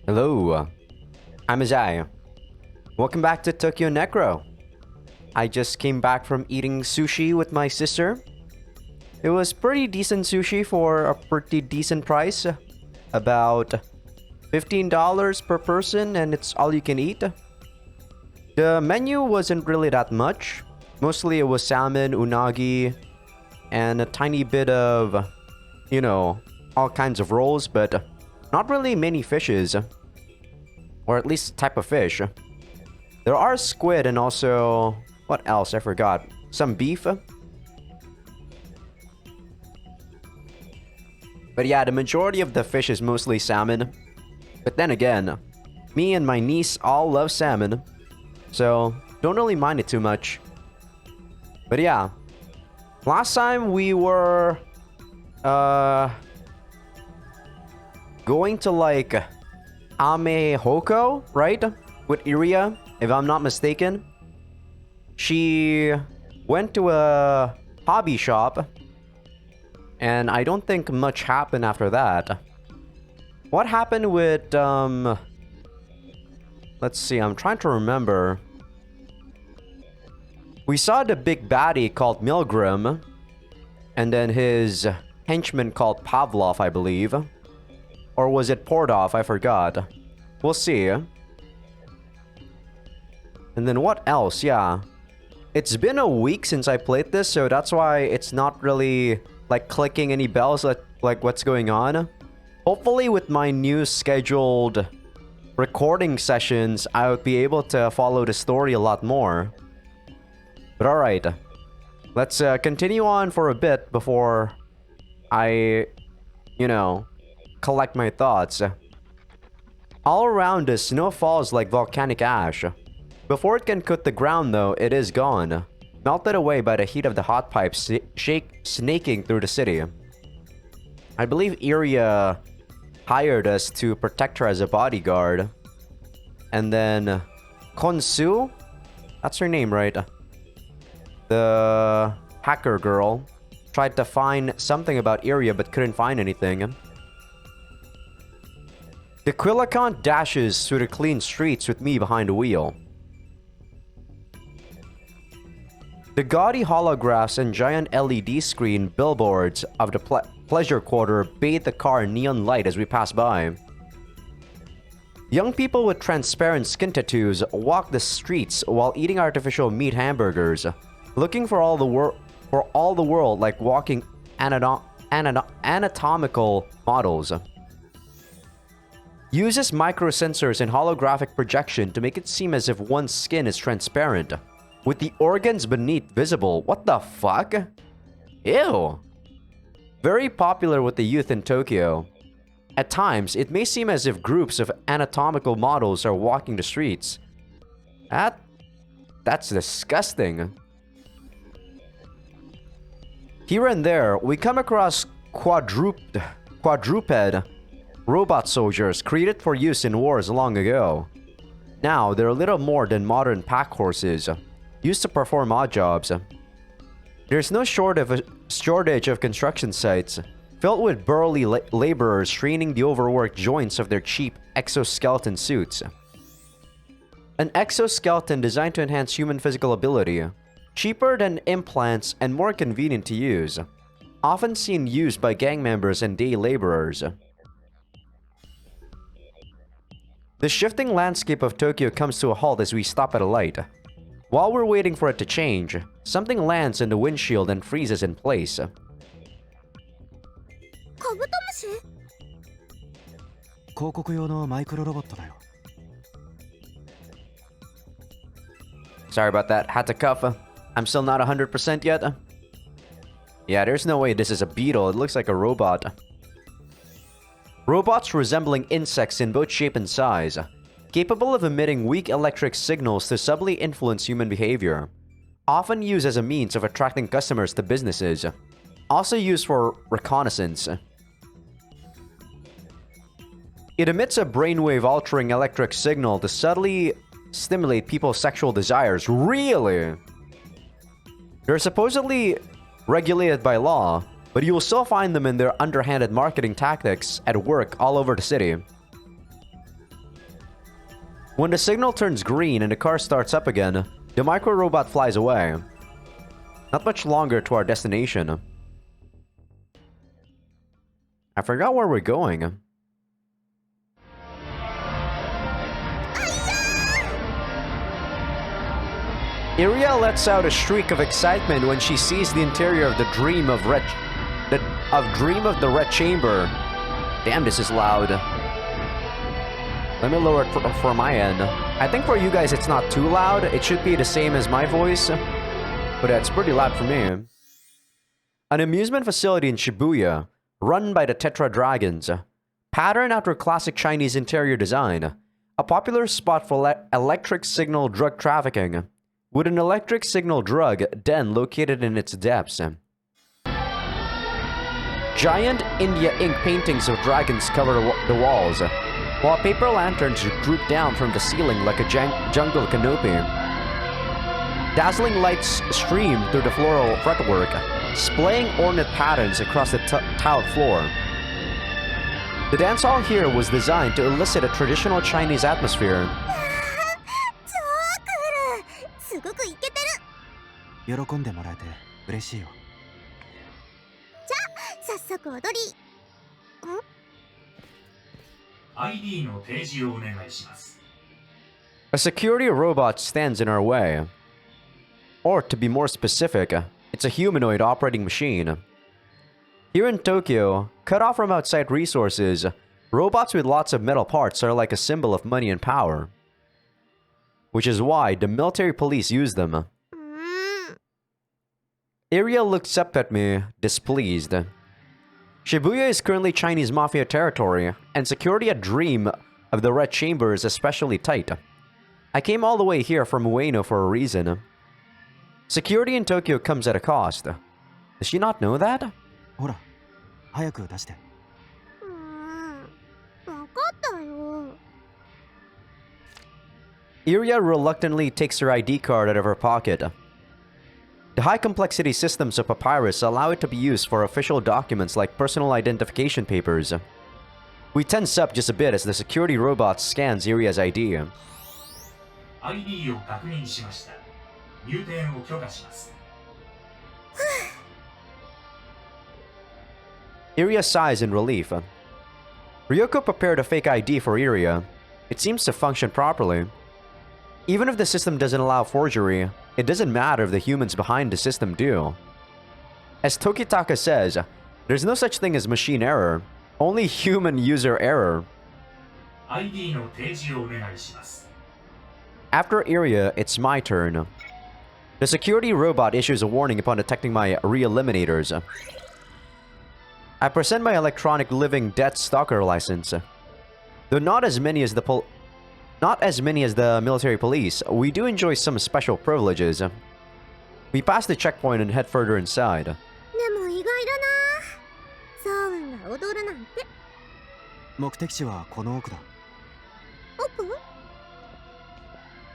Hello, I'm Azai. Welcome back to Tokyo Necro. I just came back from eating sushi with my sister. It was pretty decent sushi for a pretty decent price. About $15 per person, and it's all you can eat. The menu wasn't really that much. Mostly it was salmon, unagi, and a tiny bit of, all kinds of rolls, but not really many fishes. Or at least type of fish. There are squid and also... what else? I forgot. Some beef. But yeah, the majority of the fish is mostly salmon. But then again, me and my niece all love salmon. So, don't really mind it too much. But yeah. Last time we were... going to like... Ame Hoko, right? With Iria, if I'm not mistaken. She went to a hobby shop. And I don't think much happened after that. What happened with, let's see, I'm trying to remember. We saw the big baddie called Milgrim. And then his henchman called Pavlov, I believe. Or was it Pordov? I forgot. We'll see. And then what else? Yeah. It's been a week since I played this, so that's why it's not really like clicking any bells like what's going on. Hopefully with my new scheduled recording sessions, I would be able to follow the story a lot more. But alright. Let's continue on for a bit before I, collect my thoughts. All around us, snow falls like volcanic ash. Before it can coat the ground though, it is gone. Melted away by the heat of the hot pipes snaking through the city. I believe Iria hired us to protect her as a bodyguard. And then Konsu? That's her name, right? The hacker girl tried to find something about Iria but couldn't find anything. The Quillicant dashes through the clean streets with me behind the wheel. The gaudy holographs and giant LED screen billboards of the pleasure quarter bathe the car in neon light as we pass by. Young people with transparent skin tattoos walk the streets while eating artificial meat hamburgers, looking for all the world like walking anatomical models. Uses microsensors and holographic projection to make it seem as if one's skin is transparent, with the organs beneath visible. What the fuck? Ew. Very popular with the youth in Tokyo. At times, it may seem as if groups of anatomical models are walking the streets. That's disgusting. Here and there, we come across quadruped robot soldiers created for use in wars long ago. Now, they're little more than modern pack horses, used to perform odd jobs. There's no shortage of construction sites, filled with burly laborers straining the overworked joints of their cheap exoskeleton suits. An exoskeleton designed to enhance human physical ability, cheaper than implants and more convenient to use, often seen used by gang members and day laborers. The shifting landscape of Tokyo comes to a halt as we stop at a light. While we're waiting for it to change, something lands in the windshield and freezes in place. Sorry about that, had to cuff. I'm still not 100% yet. Yeah, there's no way this is a beetle, it looks like a robot. Robots resembling insects in both shape and size, capable of emitting weak electric signals to subtly influence human behavior. Often used as a means of attracting customers to businesses. Also used for reconnaissance. It emits a brainwave-altering electric signal to subtly stimulate people's sexual desires. Really? They're supposedly regulated by law, but you will still find them in their underhanded marketing tactics at work all over the city. When the signal turns green and the car starts up again, the micro-robot flies away. Not much longer to our destination. I forgot where we're going. Iria lets out a shriek of excitement when she sees the interior of the Dream of the Red Chamber. Damn, this is loud. Let me lower it for my end. I think for you guys it's not too loud. It should be the same as my voice, but it's pretty loud for me. An amusement facility in Shibuya, run by the Tetra Dragons, patterned after classic Chinese interior design, a popular spot for electric signal drug trafficking, with an electric signal drug den located in its depths. Giant India ink paintings of dragons cover the walls, while paper lanterns droop down from the ceiling like a jungle canopy. Dazzling lights stream through the floral fretwork, splaying ornate patterns across the tiled floor. The dance hall here was designed to elicit a traditional Chinese atmosphere. 喜んでもらえて嬉しいよ。じゃあ早速踊り。ID の提示をお願いします。 A security robot stands in our way. Or, to be more specific, it's a humanoid operating machine. Here in Tokyo, cut off from outside resources, robots with lots of metal parts are like a symbol of money and power. Which is why the military police use them. Iria looks up at me, displeased. Shibuya is currently Chinese mafia territory, and security at Dream of the Red Chamber is especially tight. I came all the way here from Ueno for a reason. Security in Tokyo comes at a cost. Does she not know that? ほら、早く出して。わかったよ。 Iria reluctantly takes her ID card out of her pocket. The high-complexity systems of Papyrus allow it to be used for official documents like personal identification papers. We tense up just a bit as the security robot scans Iria's ID. ID を確認しました。入店を許可します。Iria sighs in relief. Ryoko prepared a fake ID for Iria. It seems to function properly. Even if the system doesn't allow forgery, it doesn't matter if the humans behind the system do. As Tokitaka says, there's no such thing as machine error, only human user error. ID の提示をお願いします。 After Iria, it's my turn. The security robot issues a warning upon detecting my re-eliminators. I present my electronic living death stalker license. Though not as many as the military police, we do enjoy some special privileges. We pass the checkpoint and head further inside. でも意外だな。サーンが踊るなんて。目的地はこの奥だ。奥？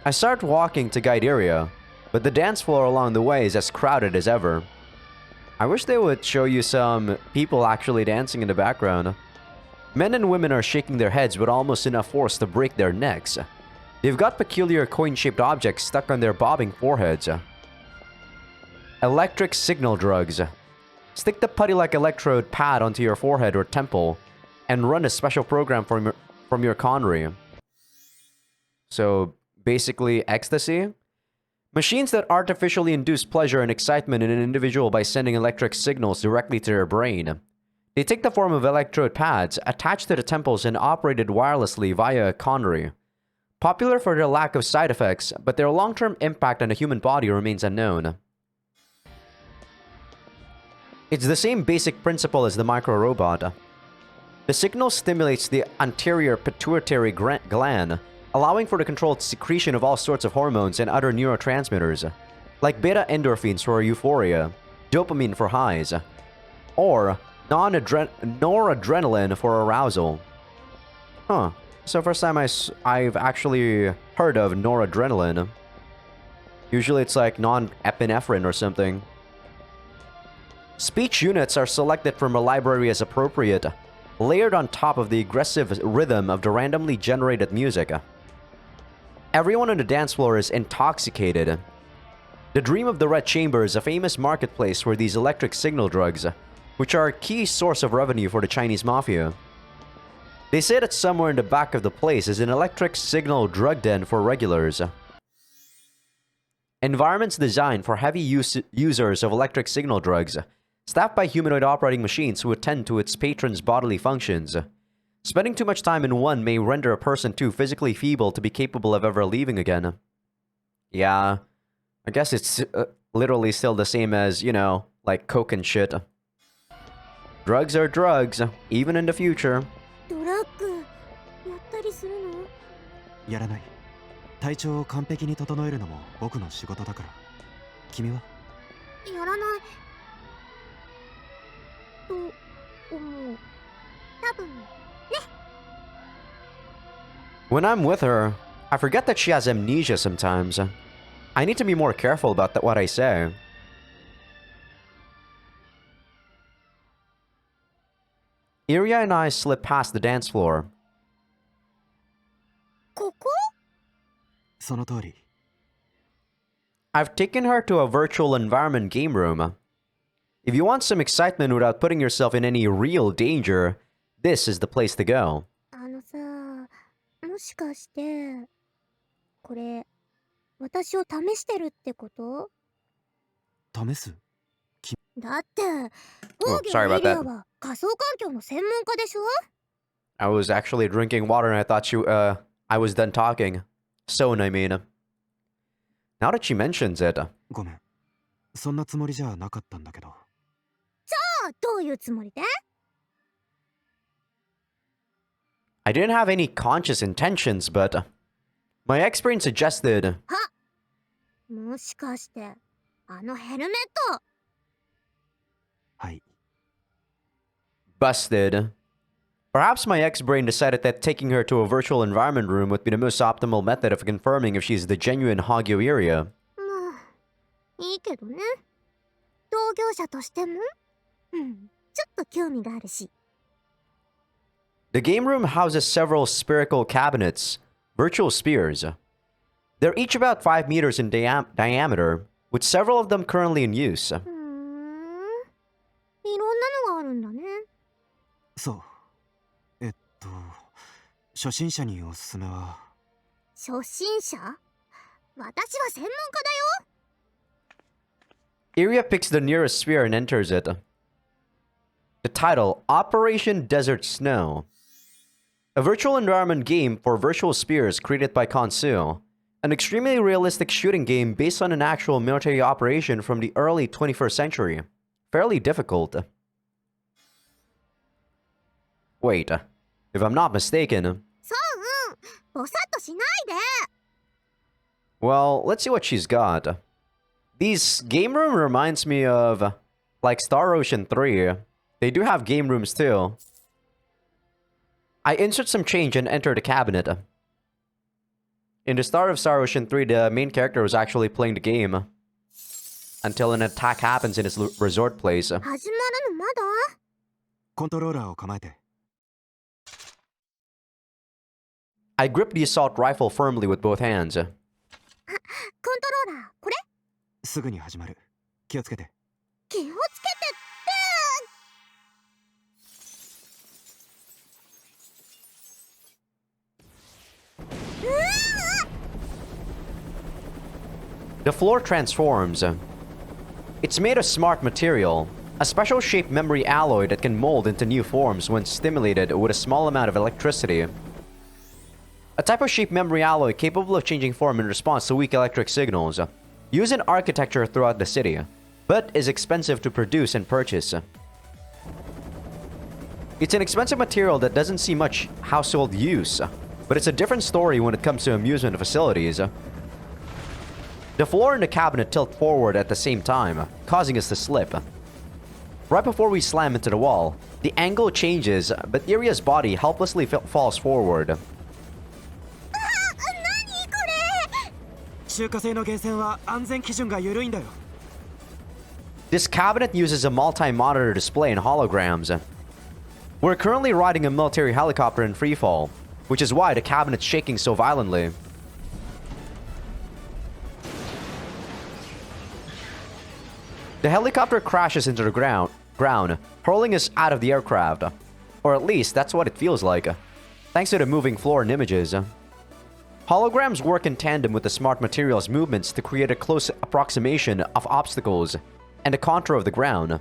I start walking to guide Iria, but the dance floor along the way is as crowded as ever. I wish they would show you some people actually dancing in the background. Men and women are shaking their heads with almost enough force to break their necks. They've got peculiar coin-shaped objects stuck on their bobbing foreheads. Electric signal drugs. Stick the putty-like electrode pad onto your forehead or temple, and run a special program from your conry. So, basically, ecstasy? Machines that artificially induce pleasure and excitement in an individual by sending electric signals directly to their brain. They take the form of electrode pads, attached to the temples and operated wirelessly via a conry. Popular for their lack of side effects, but their long-term impact on the human body remains unknown. It's the same basic principle as the micro-robot. The signal stimulates the anterior pituitary gland, allowing for the controlled secretion of all sorts of hormones and other neurotransmitters, like beta endorphins for euphoria, dopamine for highs, or noradrenaline for arousal. Huh. So first time I've actually heard of noradrenaline. Usually it's like non-epinephrine or something. Speech units are selected from a library as appropriate, layered on top of the aggressive rhythm of the randomly generated music. Everyone on the dance floor is intoxicated. The Dream of the Red Chamber is a famous marketplace for these electric signal drugs, which are a key source of revenue for the Chinese mafia. They say that somewhere in the back of the place is an electric signal drug den for regulars. Environments designed for heavy users of electric signal drugs, staffed by humanoid operating machines who attend to its patrons' bodily functions. Spending too much time in one may render a person too physically feeble to be capable of ever leaving again. Yeah, I guess it's literally still the same as, you know, like coke and shit. Drugs are drugs, even in the future. ドラッグやったりするの？やらない。体調を完璧に整えるのも僕の仕事だから。君は？やらないと思う。多分ね。 When I'm with her, I forget that she has amnesia sometimes. I need to be more careful about what I say. Iria and I slip past the dance floor. ここ？その通り。I've taken her to a virtual environment game room. If you want some excitement without putting yourself in any real danger, this is the place to go. あのさ、もしかしてこれ私を試してるってこと？試す？だってOh, 防 sorry 御 about エリア that. は仮想環境の専門家でしょ？ I was actually drinking water and I thought I was done talking. Soon, I mean. Now that she mentions it. ごめん。そんなつもりじゃなかったんだけど。じゃあどういうつもりで？ I didn't have any conscious intentions, but my ex-brain suggested. もしかしてあのヘルメット？ はい。 Busted. Perhaps my ex-brain decided that taking her to a virtual environment room would be the most optimal method of confirming if she's the genuine Hagyo Iria. まあいいけどね。同業者としても、ちょっと興味があるし。 The game room houses several spherical cabinets, virtual spheres. They're each about 5 meters in diameter, with several of them currently in use. いろんなのがあるんだね。そう。初心者におすすめは。初心者？私は専門家だよ。 Iria picks the nearest sphere and enters it. The title, Operation Desert Snow. A virtual environment game for virtual spheres created by Konsu. An extremely realistic shooting game based on an actual military operation from the early 21st century. Fairly difficult. Wait, if I'm not mistaken. ぼさっとしないで。 Well, let's see what she's got. These game room reminds me of, like, Star Ocean 3. They do have game rooms too. I insert some change and enter the cabinet. In the start of Star Ocean 3, the main character was actually playing the game. Until an attack happens in his resort place. 始まるのまだ？コントローラーを構えて。 I grip the assault rifle firmly with both hands. コントローラーこれ？すぐに始まる。気をつけて。気をつけてって。 The floor transforms. It's made of smart material, a special shaped memory alloy that can mold into new forms when stimulated with a small amount of electricity. A type of shaped memory alloy capable of changing form in response to weak electric signals, used in architecture throughout the city, but is expensive to produce and purchase. It's an expensive material that doesn't see much household use, but it's a different story when it comes to amusement facilities. The floor and the cabinet tilt forward at the same time, causing us to slip. Right before we slam into the wall, the angle changes, but Iria's body helplessly falls forward. 中華製のゲーセンは安全基準が緩いんだよ。 This cabinet uses a multi-monitor display and holograms. We're currently riding a military helicopter in freefall, which is why the cabinet's shaking so violently. The helicopter crashes into the ground, hurling us out of the aircraft. Or at least, that's what it feels like. Thanks to the moving floor and images. Holograms work in tandem with the smart materials movements to create a close approximation of obstacles and the contour of the ground.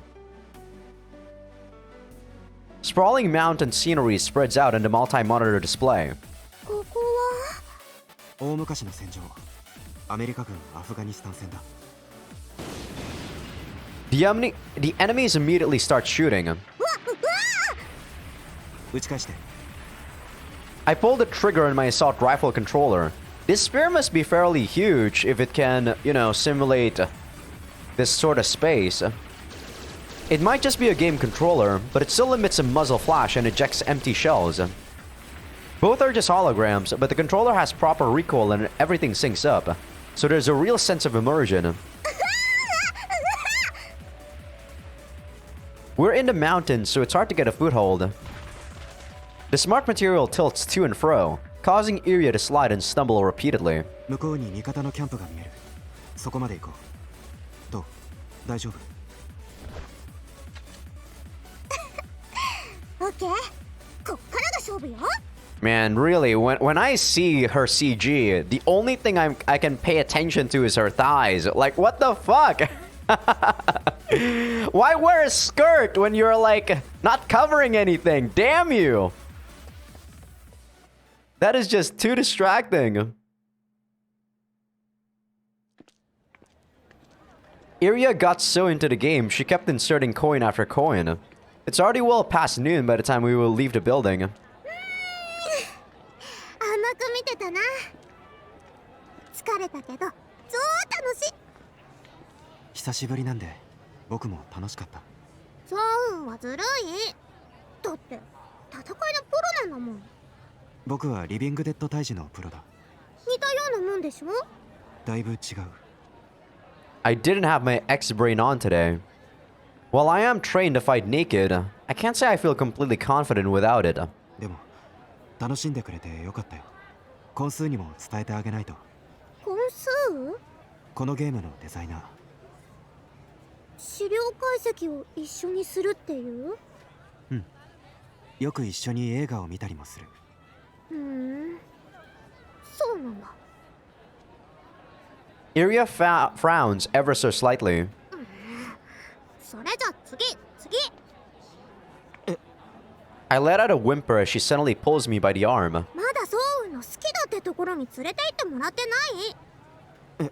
Sprawling mountain scenery spreads out in the multi-monitor display. ここは大昔の戦場、アメリカ軍アフガニスタン戦だ。The enemies immediately start shooting. 撃ち返して。I pull the trigger in my assault rifle controller. This spear must be fairly huge if it can, simulate this sort of space. It might just be a game controller, but it still emits a muzzle flash and ejects empty shells. Both are just holograms, but the controller has proper recoil and everything syncs up, so there's a real sense of immersion. We're in the mountains, so it's hard to get a foothold. The smart material tilts to and fro, causing Iria to slide and stumble repeatedly. 向こうに味方のキャンプが見える。そこまで行こう。どう？大丈夫？ OK こっからが勝負よ。 Man, really, when I see her CG, the only thing I can pay attention to is her thighs. Like, what the fuck? Why wear a skirt when you're, like, not covering anything? Damn you! That is just too distracting. Iria got so into the game, she kept inserting coin after coin. It's already well past noon by the time we will leave the building. 甘く見てたな。疲れたけど超楽しい。久しぶりなんで僕も楽しかった。そうはずるい。だって戦いのプロなんだもん。僕はリビングデッド退治のプロだ。似たようなもんでしょ？だいぶ違う。I didn't have my X-Brain on today. While I am trained to fight naked, I can't say I feel completely confident without it. でも楽しんでくれてよかったよ。コンスーにも伝えてあげないと。コンスー？このゲームのデザイナー。資料解析を一緒にするっていう？うん。よく一緒に映画を見たりもする。そうなんだ。Iria frowns ever so slightly. それじゃ次。I let out a whimper as she suddenly pulls me by the arm. まだそうの好きだってところに連れて行ってもらってない？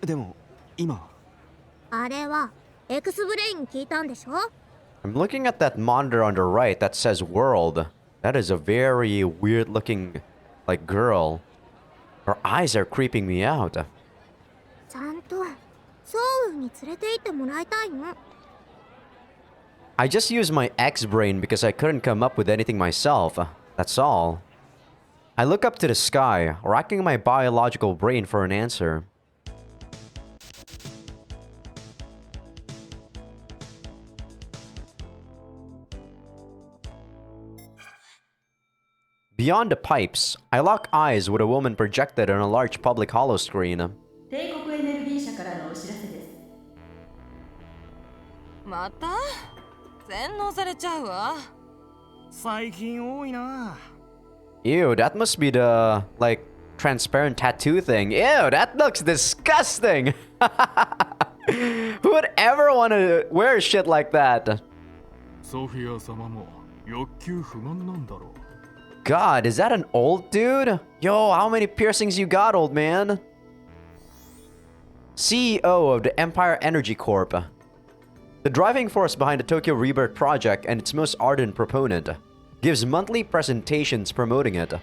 でも今あれはエクスブレイン聞いたんでしょ？ I'm looking at that monitor on the right that says world. That is a very weird looking, like, girl. Her eyes are creeping me out. ちゃんとソウに連れて行ってもらいたいの。I just used my X-Brain because I couldn't come up with anything myself. That's all. I look up to the sky, racking my biological brain for an answer. Beyond the pipes, I lock eyes with a woman projected on a large public hollow screen. 帝国エネルギー社からのお知らせです。また洗脳されちゃうわ。最近多いな。 Ew, that must be the, like, transparent tattoo thing. Ew, that looks disgusting! Who would ever want to wear shit like that? ソフィア様も欲求不満なんだろう。 God, is that an old dude? Yo, how many piercings you got, old man? CEO of the Empire Energy Corp. The driving force behind the Tokyo Rebirth project and its most ardent proponent. Gives monthly presentations promoting it.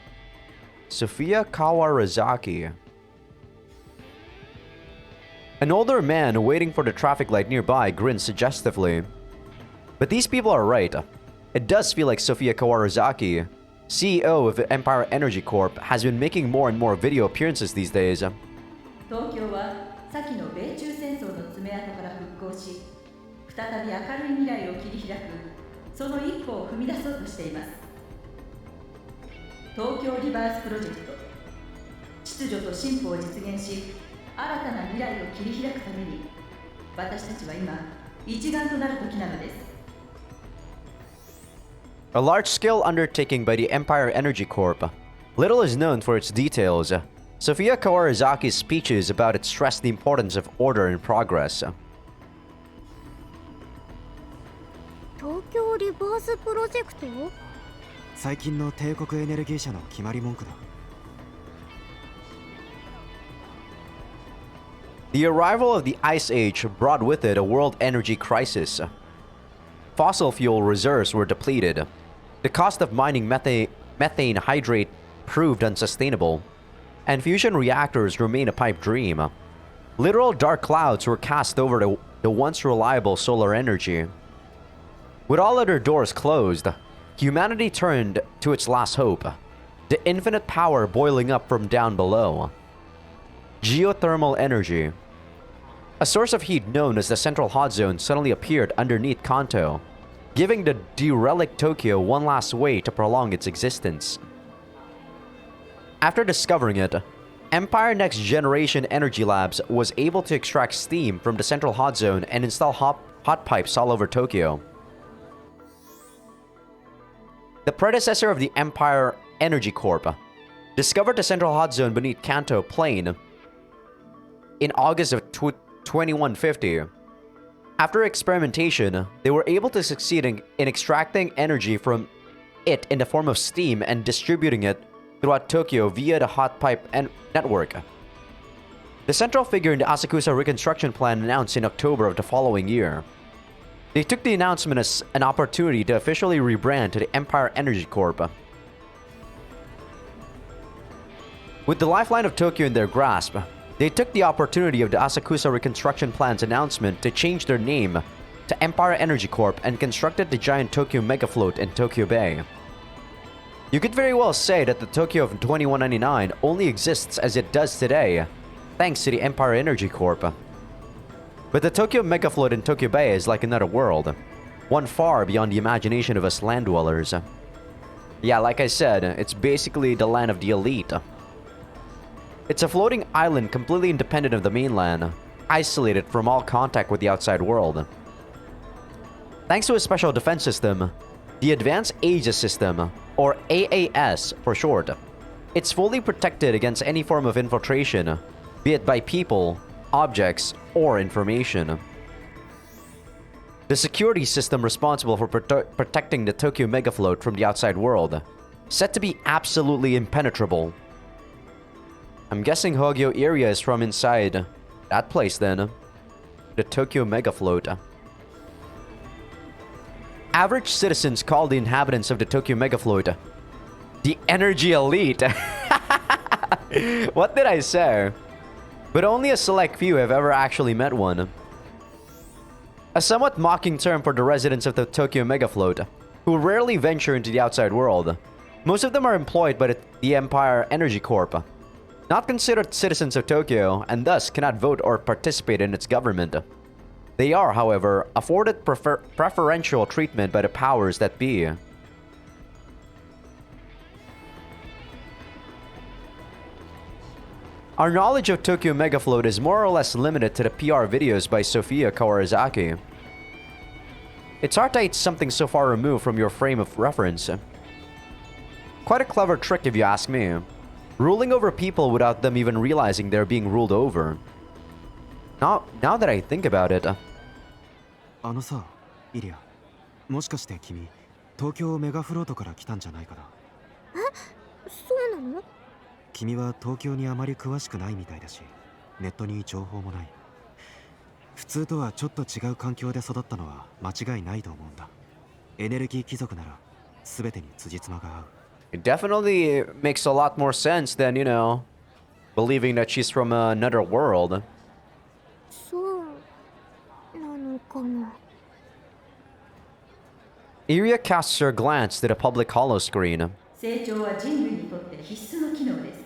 Sophia Kawarazaki. An older man waiting for the traffic light nearby grins suggestively. But these people are right. It does feel like Sophia Kawarazaki, CEO of the Empire Energy Corp, has been making more and more video appearances these days. 東京は先の米中戦争の爪痕から復興し、再び明るい未来を切り開くその一歩を踏み出そうとしています。東京リバースプロジェクト、秩序と進歩を実現し、新たな未来を切り開くために、私たちは今一丸となる時なのです。 A large-scale undertaking by the Empire Energy Corp. Little is known for its details. Sophia Kawarazaki's speeches about it stress the importance of order and progress. 東京リバースプロジェクト？最近の帝国エネルギー社の決まり文句だ。The arrival of the Ice Age brought with it a world energy crisis. Fossil fuel reserves were depleted. The cost of mining methane hydrate proved unsustainable, and fusion reactors remain a pipe dream. Literal dark clouds were cast over the once reliable solar energy. With all other doors closed, humanity turned to its last hope, the infinite power boiling up from down below. Geothermal energy. A source of heat known as the Central Hot Zone suddenly appeared underneath Kanto, giving the derelict Tokyo one last way to prolong its existence. After discovering it, Empire Next Generation Energy Labs was able to extract steam from the Central Hot Zone and install hot pipes all over Tokyo. The predecessor of the Empire Energy Corp. Discovered the Central Hot Zone beneath Kanto Plain in August of 2150. After experimentation, they were able to succeed in extracting energy from it in the form of steam and distributing it throughout Tokyo via the hot pipe network. The central figure in the Asakusa reconstruction plan announced in October of the following year. They took the announcement as an opportunity to officially rebrand to the Empire Energy Corp. With the lifeline of Tokyo in their grasp, they took the opportunity of the Asakusa reconstruction plan's announcement to change their name to Empire Energy Corp and constructed the giant Tokyo Megafloat in Tokyo Bay. You could very well say that the Tokyo of 2199 only exists as it does today, thanks to the Empire Energy Corp. But the Tokyo Megafloat in Tokyo Bay is like another world, one far beyond the imagination of us land dwellers. Yeah, like I said, it's basically the land of the elite. It's a floating island completely independent of the mainland, isolated from all contact with the outside world. Thanks to a special defense system, the Advanced Aegis System, or AAS for short, it's fully protected against any form of infiltration, be it by people, objects, or information. The security system responsible for protecting the Tokyo Megafloat from the outside world, said to be absolutely impenetrable. I'm guessing Hogyo area is from inside that place then. The Tokyo Megafloat. Average citizens call the inhabitants of the Tokyo Megafloat the energy elite. What did I say? But only a select few have ever actually met one. A somewhat mocking term for the residents of the Tokyo Megafloat, who rarely venture into the outside world. Most of them are employed by the Empire Energy Corp. Not considered citizens of Tokyo, and thus cannot vote or participate in its government. They are, however, afforded preferential treatment by the powers that be. Our knowledge of Tokyo Megafloat is more or less limited to the PR videos by Sophia Kawarazaaki. It's hard to hate something so far removed from your frame of reference. Quite a clever trick if you ask me. Ruling over people without them even realizing they're being ruled over. Now that I think about it. あのさ、イリア、もしかして君、東京メガフロートから来たんじゃないかな。そうなの？君は東京にあまり詳しくないみたいだし、ネットに情報もない。普通とはちょっと違う環境で育ったのは間違いないと思うんだ。エネルギー貴族なら全てに辻褄が合う。It definitely makes a lot more sense than, believing that she's from another world. そうなのかな。Iria casts her glance to the public hollow screen. 成長は人類にとって必須の機能です。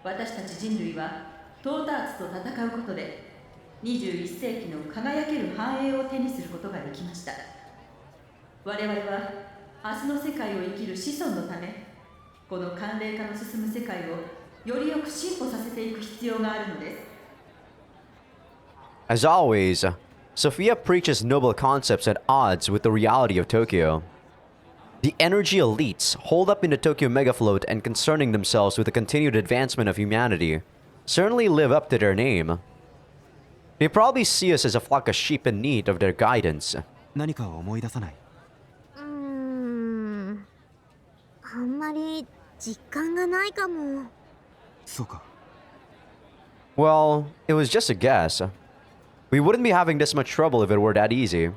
私たち人類はトーターツと戦うことで21世紀の輝ける繁栄を手にすることができました。我々は明日の世界を生きる子孫のため、この寒冷化の進む世界をよりよく進歩させていく必要があるのです。As always, Sophia preaches noble concepts at odds with the reality of Tokyo. The energy elites, holed up in the Tokyo megafloat and concerning themselves with the continued advancement of humanity, certainly live up to their name. They probably see us as a flock of sheep in need of their guidance. 何か思い出さない？あんまり実感がないかも。そうか。 Well, it was just a guess. We wouldn't be having this much trouble if it were that easy.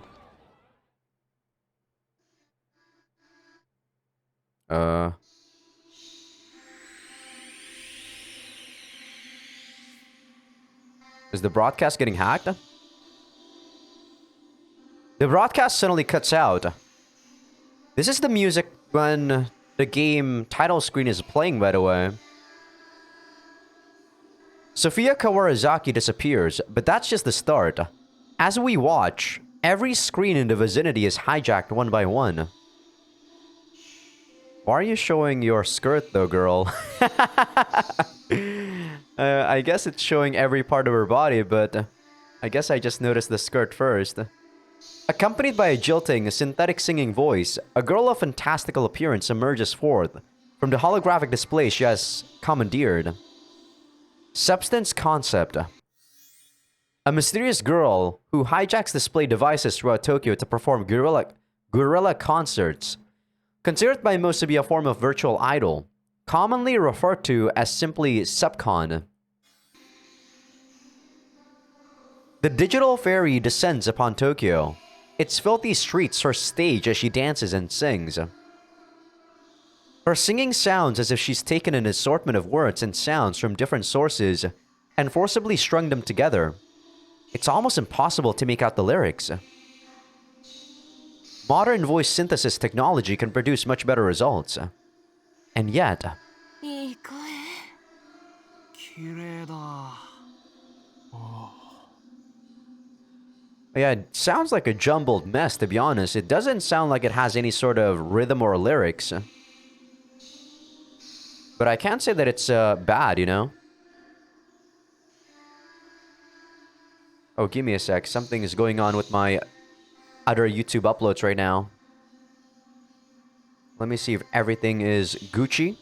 Is the broadcast getting hacked? The broadcast suddenly cuts out. This is the music when the game title screen is playing, by the way. Sophia Kawarazaki disappears, but that's just the start. As we watch, every screen in the vicinity is hijacked one by one. Why are you showing your skirt though, girl? I guess it's showing every part of her body, but I guess I just noticed the skirt first. Accompanied by a jilting, synthetic singing voice, a girl of fantastical appearance emerges forth from the holographic display she has commandeered. Substance Concept. A mysterious girl who hijacks display devices throughout Tokyo to perform guerrilla concerts. Considered by most to be a form of virtual idol, commonly referred to as simply Subcon. The digital fairy descends upon Tokyo. Its filthy streets her stage as she dances and sings. Her singing sounds as if she's taken an assortment of words and sounds from different sources and forcibly strung them together. It's almost impossible to make out the lyrics. Modern voice synthesis technology can produce much better results. And yet... いい声。綺麗だ。Yeah, it sounds like a jumbled mess, to be honest. It doesn't sound like it has any sort of rhythm or lyrics. But I can't say that it's bad, you know? Oh, give me a sec. Something is going on with my other YouTube uploads right now. Let me see if everything is Gucci.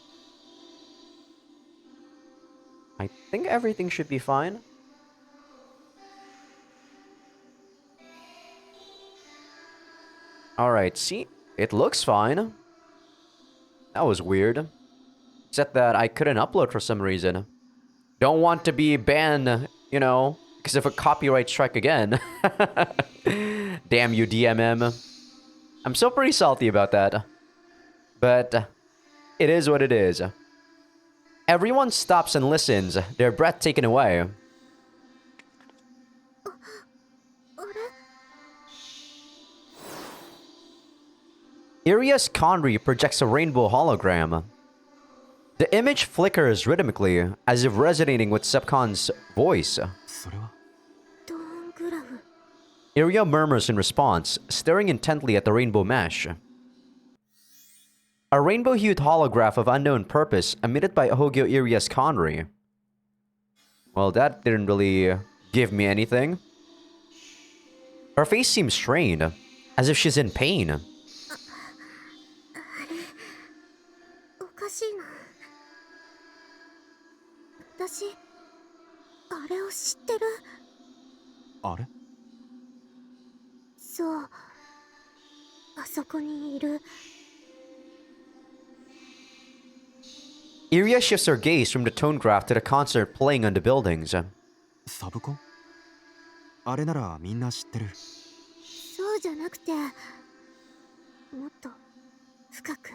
I think everything should be fine. Alright, see? It looks fine. That was weird. Except that I couldn't upload for some reason. Don't want to be banned, you know, because of a copyright strike again. Damn you, DMM. I'm still pretty salty about that. But it is what it is. Everyone stops and listens, their breath taken away. Iria's Conry projects a rainbow hologram. The image flickers rhythmically, as if resonating with Sepcon's voice. それは？ ドーングラフ。 Iria murmurs in response, staring intently at the rainbow mesh. A rainbow-hued holograph of unknown purpose emitted by Hogyo Iria's Conry. Well, that didn't really give me anything. Her face seems strained, as if she's in pain. おかしいな。私、あれを知ってる？あれ？そう。あそこにいる。 Iria shifts her gaze from the tone graph to the concert playing on the buildings. サブコン？あれならみんな知ってる。そうじゃなくて、もっと深く。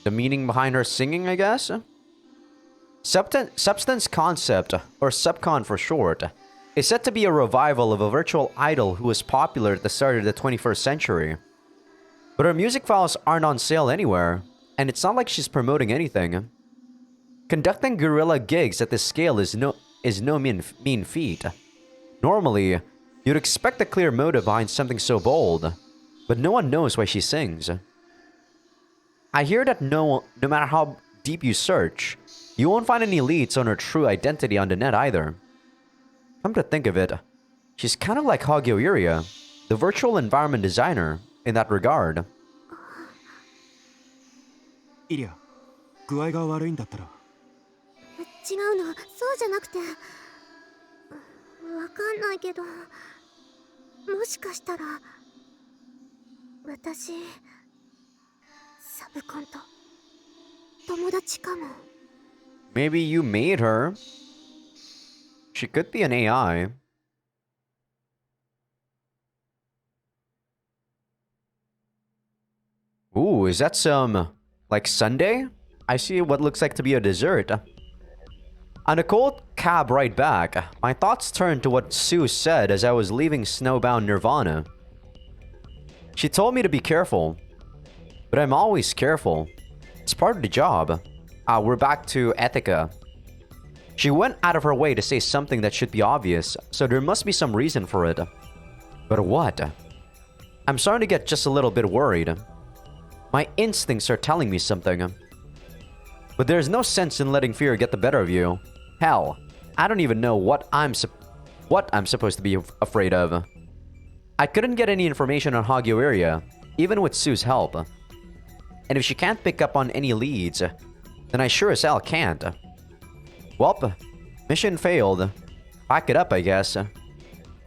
The meaning behind her singing, I guess? Substance Concept, or Subcon for short, is said to be a revival of a virtual idol who was popular at the start of the 21st century. But her music files aren't on sale anywhere, and it's not like she's promoting anything. Conducting guerrilla gigs at this scale is no mean feat. Normally, you'd expect a clear motive behind something so bold, but no one knows why she sings. I hear that no matter how deep you search, you won't find any leads on her true identity on the net either. Come to think of it, she's kind of like Hagio, the virtual environment designer, in that regard. イリア、具合が悪いんだったら。違うの、そうじゃなくて。わかんないけど、もしかしたら私サブコンと友達かも。 Maybe you made her. She could be an AI. Ooh, is that some, like, sundae? I see what looks like to be a dessert. On a cold cab ride back, my thoughts turned to what Sue said as I was leaving snowbound Nirvana. She told me to be careful, but I'm always careful. It's part of the job. We're back to Ethica. She went out of her way to say something that should be obvious, so there must be some reason for it. But what? I'm starting to get just a little bit worried. My instincts are telling me something. But there's no sense in letting fear get the better of you. Hell, I don't even know what I'm supposed to be afraid of. I couldn't get any information on Hagio area, even with Sue's help. And if she can't pick up on any leads, then I sure as hell can't. Welp, mission failed. Pack it up, I guess.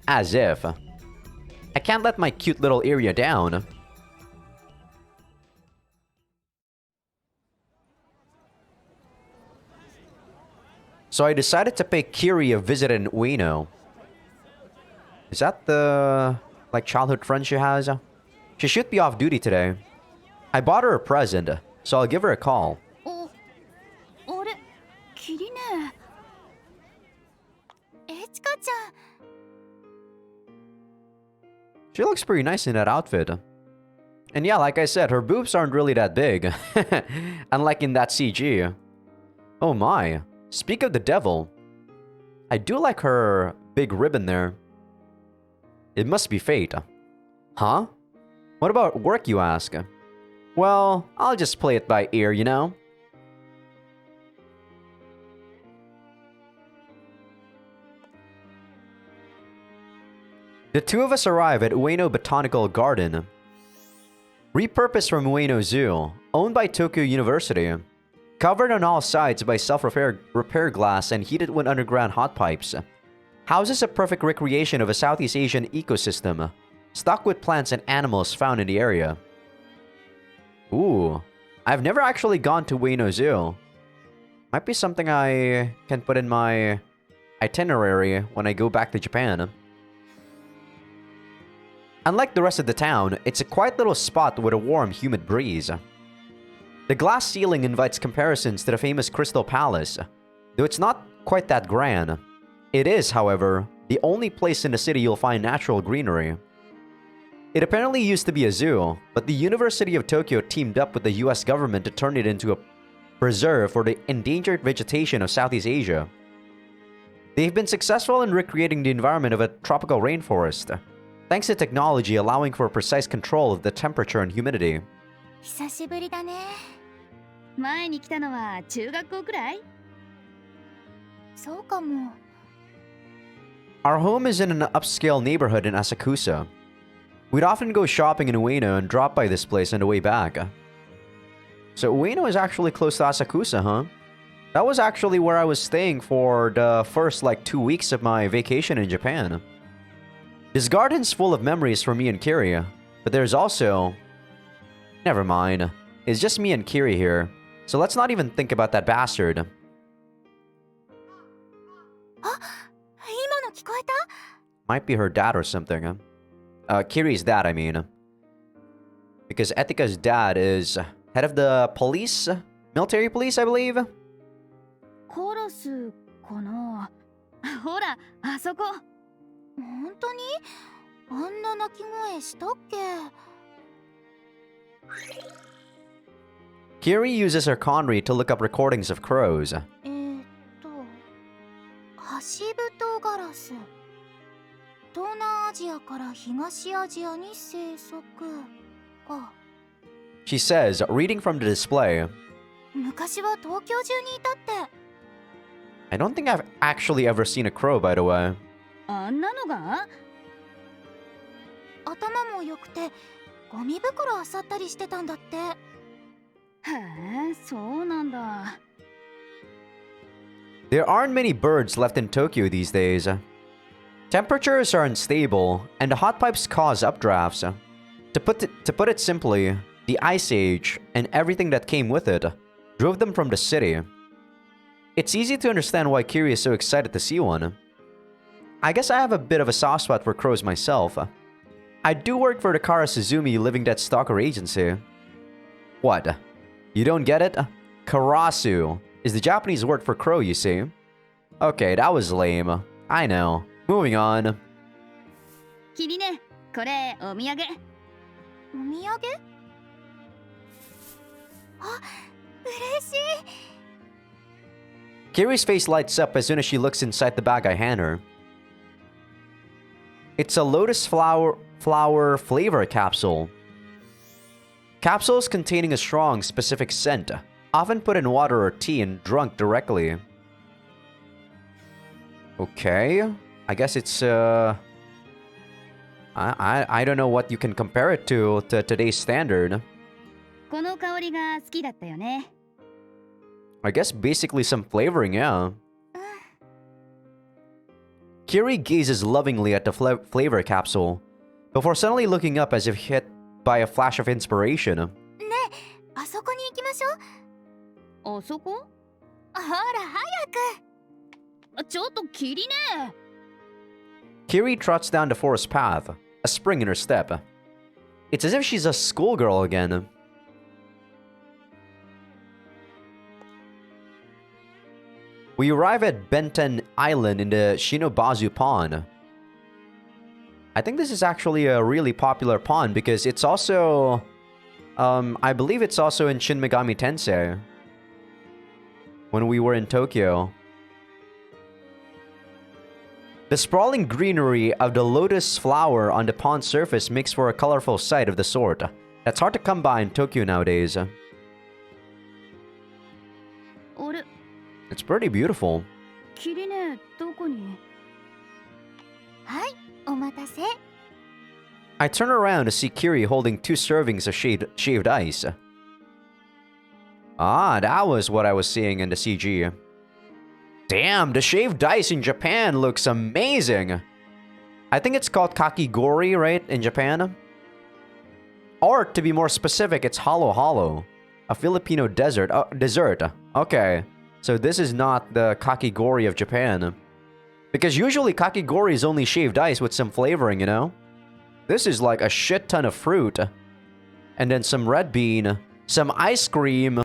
As if. I can't let my cute little area down. So I decided to pay Kiri a visit in Ueno. Is that the, like, childhood friend she has? She should be off duty today. I bought her a present, so I'll give her a call. あれ、キリね。ちかちゃん。 She looks pretty nice in that outfit. And yeah, like I said, her boobs aren't really that big. Unlike in that CG. Oh my. Speak of the devil. I do like her big ribbon there. It must be fate. Huh? What about work, you ask? Well, I'll just play it by ear, you know? The two of us arrive at Ueno Botanical Garden. Repurposed from Ueno Zoo, owned by Tokyo University. Covered on all sides by self-repair glass and heated with underground hot pipes. Houses a perfect recreation of a Southeast Asian ecosystem, stocked with plants and animals found in the area. Ooh, I've never actually gone to Ueno Zoo. Might be something I can put in my itinerary when I go back to Japan. Unlike the rest of the town, it's a quiet little spot with a warm, humid breeze. The glass ceiling invites comparisons to the famous Crystal Palace, though it's not quite that grand. It is, however, the only place in the city you'll find natural greenery. It apparently used to be a zoo, but the University of Tokyo teamed up with the US government to turn it into a preserve for the endangered vegetation of Southeast Asia. They've been successful in recreating the environment of a tropical rainforest, thanks to technology allowing for precise control of the temperature and humidity. 久しぶりだね。前に来たのは中学校くらい？そうかも。Our home is in an upscale neighborhood in Asakusa. We'd often go shopping in Ueno and drop by this place on the way back. So Ueno is actually close to Asakusa, huh? That was actually where I was staying for the first, like, 2 weeks of my vacation in Japan. This garden's full of memories for me and Kiri, but there's also... Never mind. It's just me and Kiri here, so let's not even think about that bastard. あ、今の聞こえた？ Might be her dad or something. Kiri's dad, I mean. Because Ethica's dad is head of the police? Military police, I believe? コロスかな。ほら、あそこ。本当に？あんな鳴き声したっけ？ Kiri uses her Conry to look up recordings of crows. ハシブトガラス。東南アジアから東アジアに生息か。 She says, reading from the display. 昔は東京中にいたって。 I don't think I've actually ever seen a crow, by the way. あんなのが？頭も良くてゴミ袋漁ったりしてたんだって。へえ、そうなんだ。 There aren't many birds left in Tokyo these days. Temperatures are unstable, and the hot pipes cause updrafts. To put it simply, the Ice Age, and everything that came with it, drove them from the city. It's easy to understand why Kiri is so excited to see one. I guess I have a bit of a soft spot for crows myself. I do work for the Kara Suzumi Living Dead Stalker Agency. What? You don't get it? Karasu is the Japanese word for crow, you see. Okay, that was lame. I know. Moving on. キリネ、これお土産。お土産？あ、嬉しい。 Kiri's face lights up as soon as she looks inside the bag I hand her. It's a lotus flower flavor capsule. Capsules containing a strong, specific scent, often put in water or tea and drunk directly. Okay, I guess it's I don't know what you can compare it to today's standard. この香りが好きだったよね。 I guess basically some flavoring, yeah. Kiri gazes lovingly at the flavor capsule, before suddenly looking up as if hit by a flash of inspiration. ねえ、あそこに行きましょう。あそこ？ほら早く。ちょっとキリネ。 Kiri trots down the forest path, a spring in her step. It's as if she's a schoolgirl again. We arrive at Benten Island in the Shinobazu Pond. I think this is actually a really popular pond because it's also... I believe it's also in Shin Megami Tensei. When we were in Tokyo. The sprawling greenery of the lotus flower on the pond surface makes for a colorful sight of the sort that's hard to come by in Tokyo nowadays. あれ、 It's pretty beautiful. キリネ、どこに？はい、お待たせ。 I turn around to see Kiri holding 2 servings of shaved ice. Ah, that was what I was seeing in the CG. Damn, the shaved ice in Japan looks amazing. I think it's called kakigori, right, in Japan? Or, to be more specific, it's halo halo, a Filipino dessert. Okay, so this is not the kakigori of Japan. Because usually kakigori is only shaved ice with some flavoring, you know? This is like a shit ton of fruit. And then some red bean, some ice cream.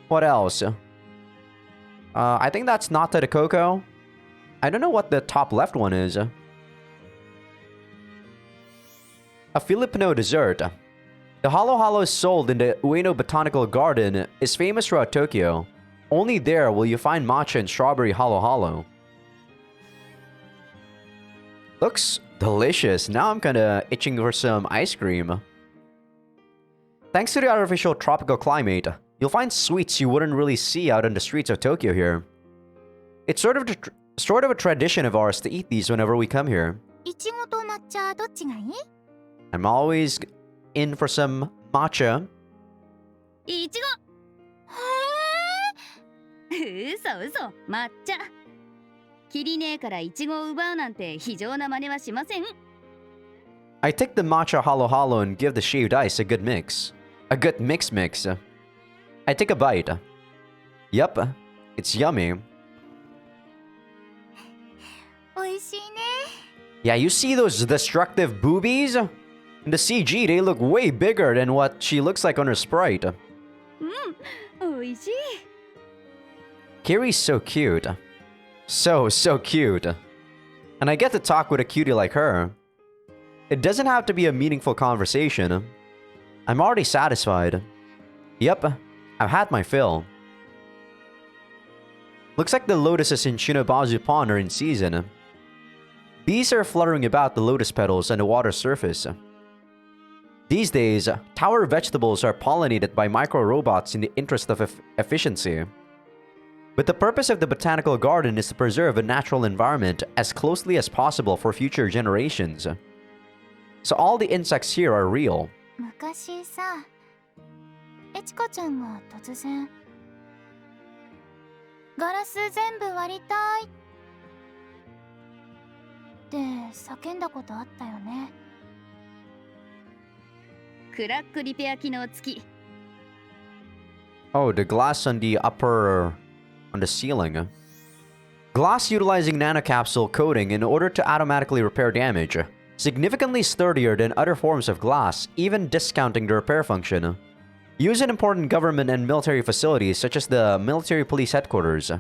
What else? I think that's nata de coco. I don't know what the top left one is. A Filipino dessert. The halo halo sold in the Ueno Botanical Garden is famous throughout Tokyo. Only there will you find matcha and strawberry halo halo. Looks delicious. Now I'm kinda itching for some ice cream. Thanks to the artificial tropical climate, you'll find sweets you wouldn't really see out on the streets of Tokyo here. It's sort of a tradition of ours to eat these whenever we come here. いちごと抹茶どっちがいい？ I'm always in for some matcha. いちご。へえ。嘘嘘、抹茶。キリネからイチゴを奪うなんて非常な真似はしません。 I take the matcha halo halo and give the shaved ice a good mix. A good mix. I take a bite. Yup, it's yummy. おいしいね。 Yeah, you see those destructive boobies? In the CG, they look way bigger than what she looks like on her sprite. おいしい。 Kiri's so cute. So cute. And I get to talk with a cutie like her. It doesn't have to be a meaningful conversation. I'm already satisfied. Yep, I've had my fill. Looks like the lotuses in Shinobazu Pond are in season. Bees are fluttering about the lotus petals on the water surface. These days, tower vegetables are pollinated by micro-robots in the interest of efficiency. But the purpose of the botanical garden is to preserve a natural environment as closely as possible for future generations. So all the insects here are real. 昔さ、エチカちゃんが突然ガラス全部割りたいって叫んだことあったよね。クラックリペア機能付き。 Oh, the glass on the on the ceiling. Glass utilizing nanocapsule coating in order to automatically repair damage. Significantly sturdier than other forms of glass, even discounting the repair function. Used in important government and military facilities such as the military police headquarters.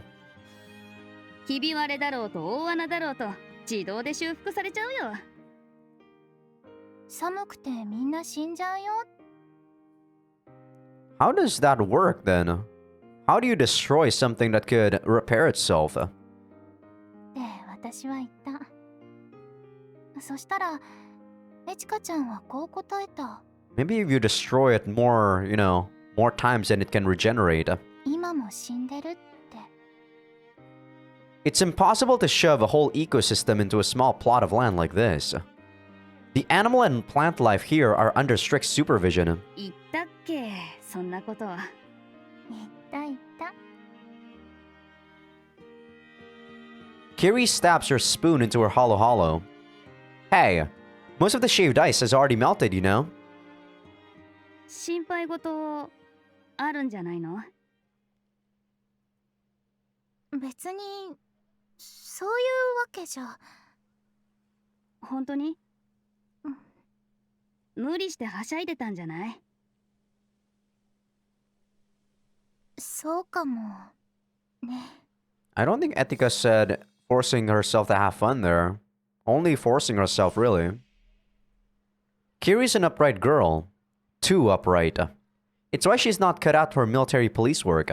ひび割れだろうと大穴だろうと自動で修復されちゃうよ。寒くてみんな死んじゃうよ。 How does that work then? How do you destroy something that could repair itself? って私は言った。そしたらエチカちゃんはこう答えた。 Maybe if you destroy it more, more times than it can regenerate. 今も死んでるって。 It's impossible to shove a whole ecosystem into a small plot of land like this. The animal and plant life here are under strict supervision. 言ったっけ、そんなこと。言った言った。 Kiri stabs her spoon into her hollow. Hey, most of the shaved ice has already melted, you know? 心配事あるんじゃないの？別にそういうわけじゃ。本当に？無理してはしゃいでたんじゃない？そうかもね。 I don't think Etika said forcing herself to have fun there. Only forcing herself, really. Kiri's an upright girl. Too upright. It's why she's not cut out for military police work.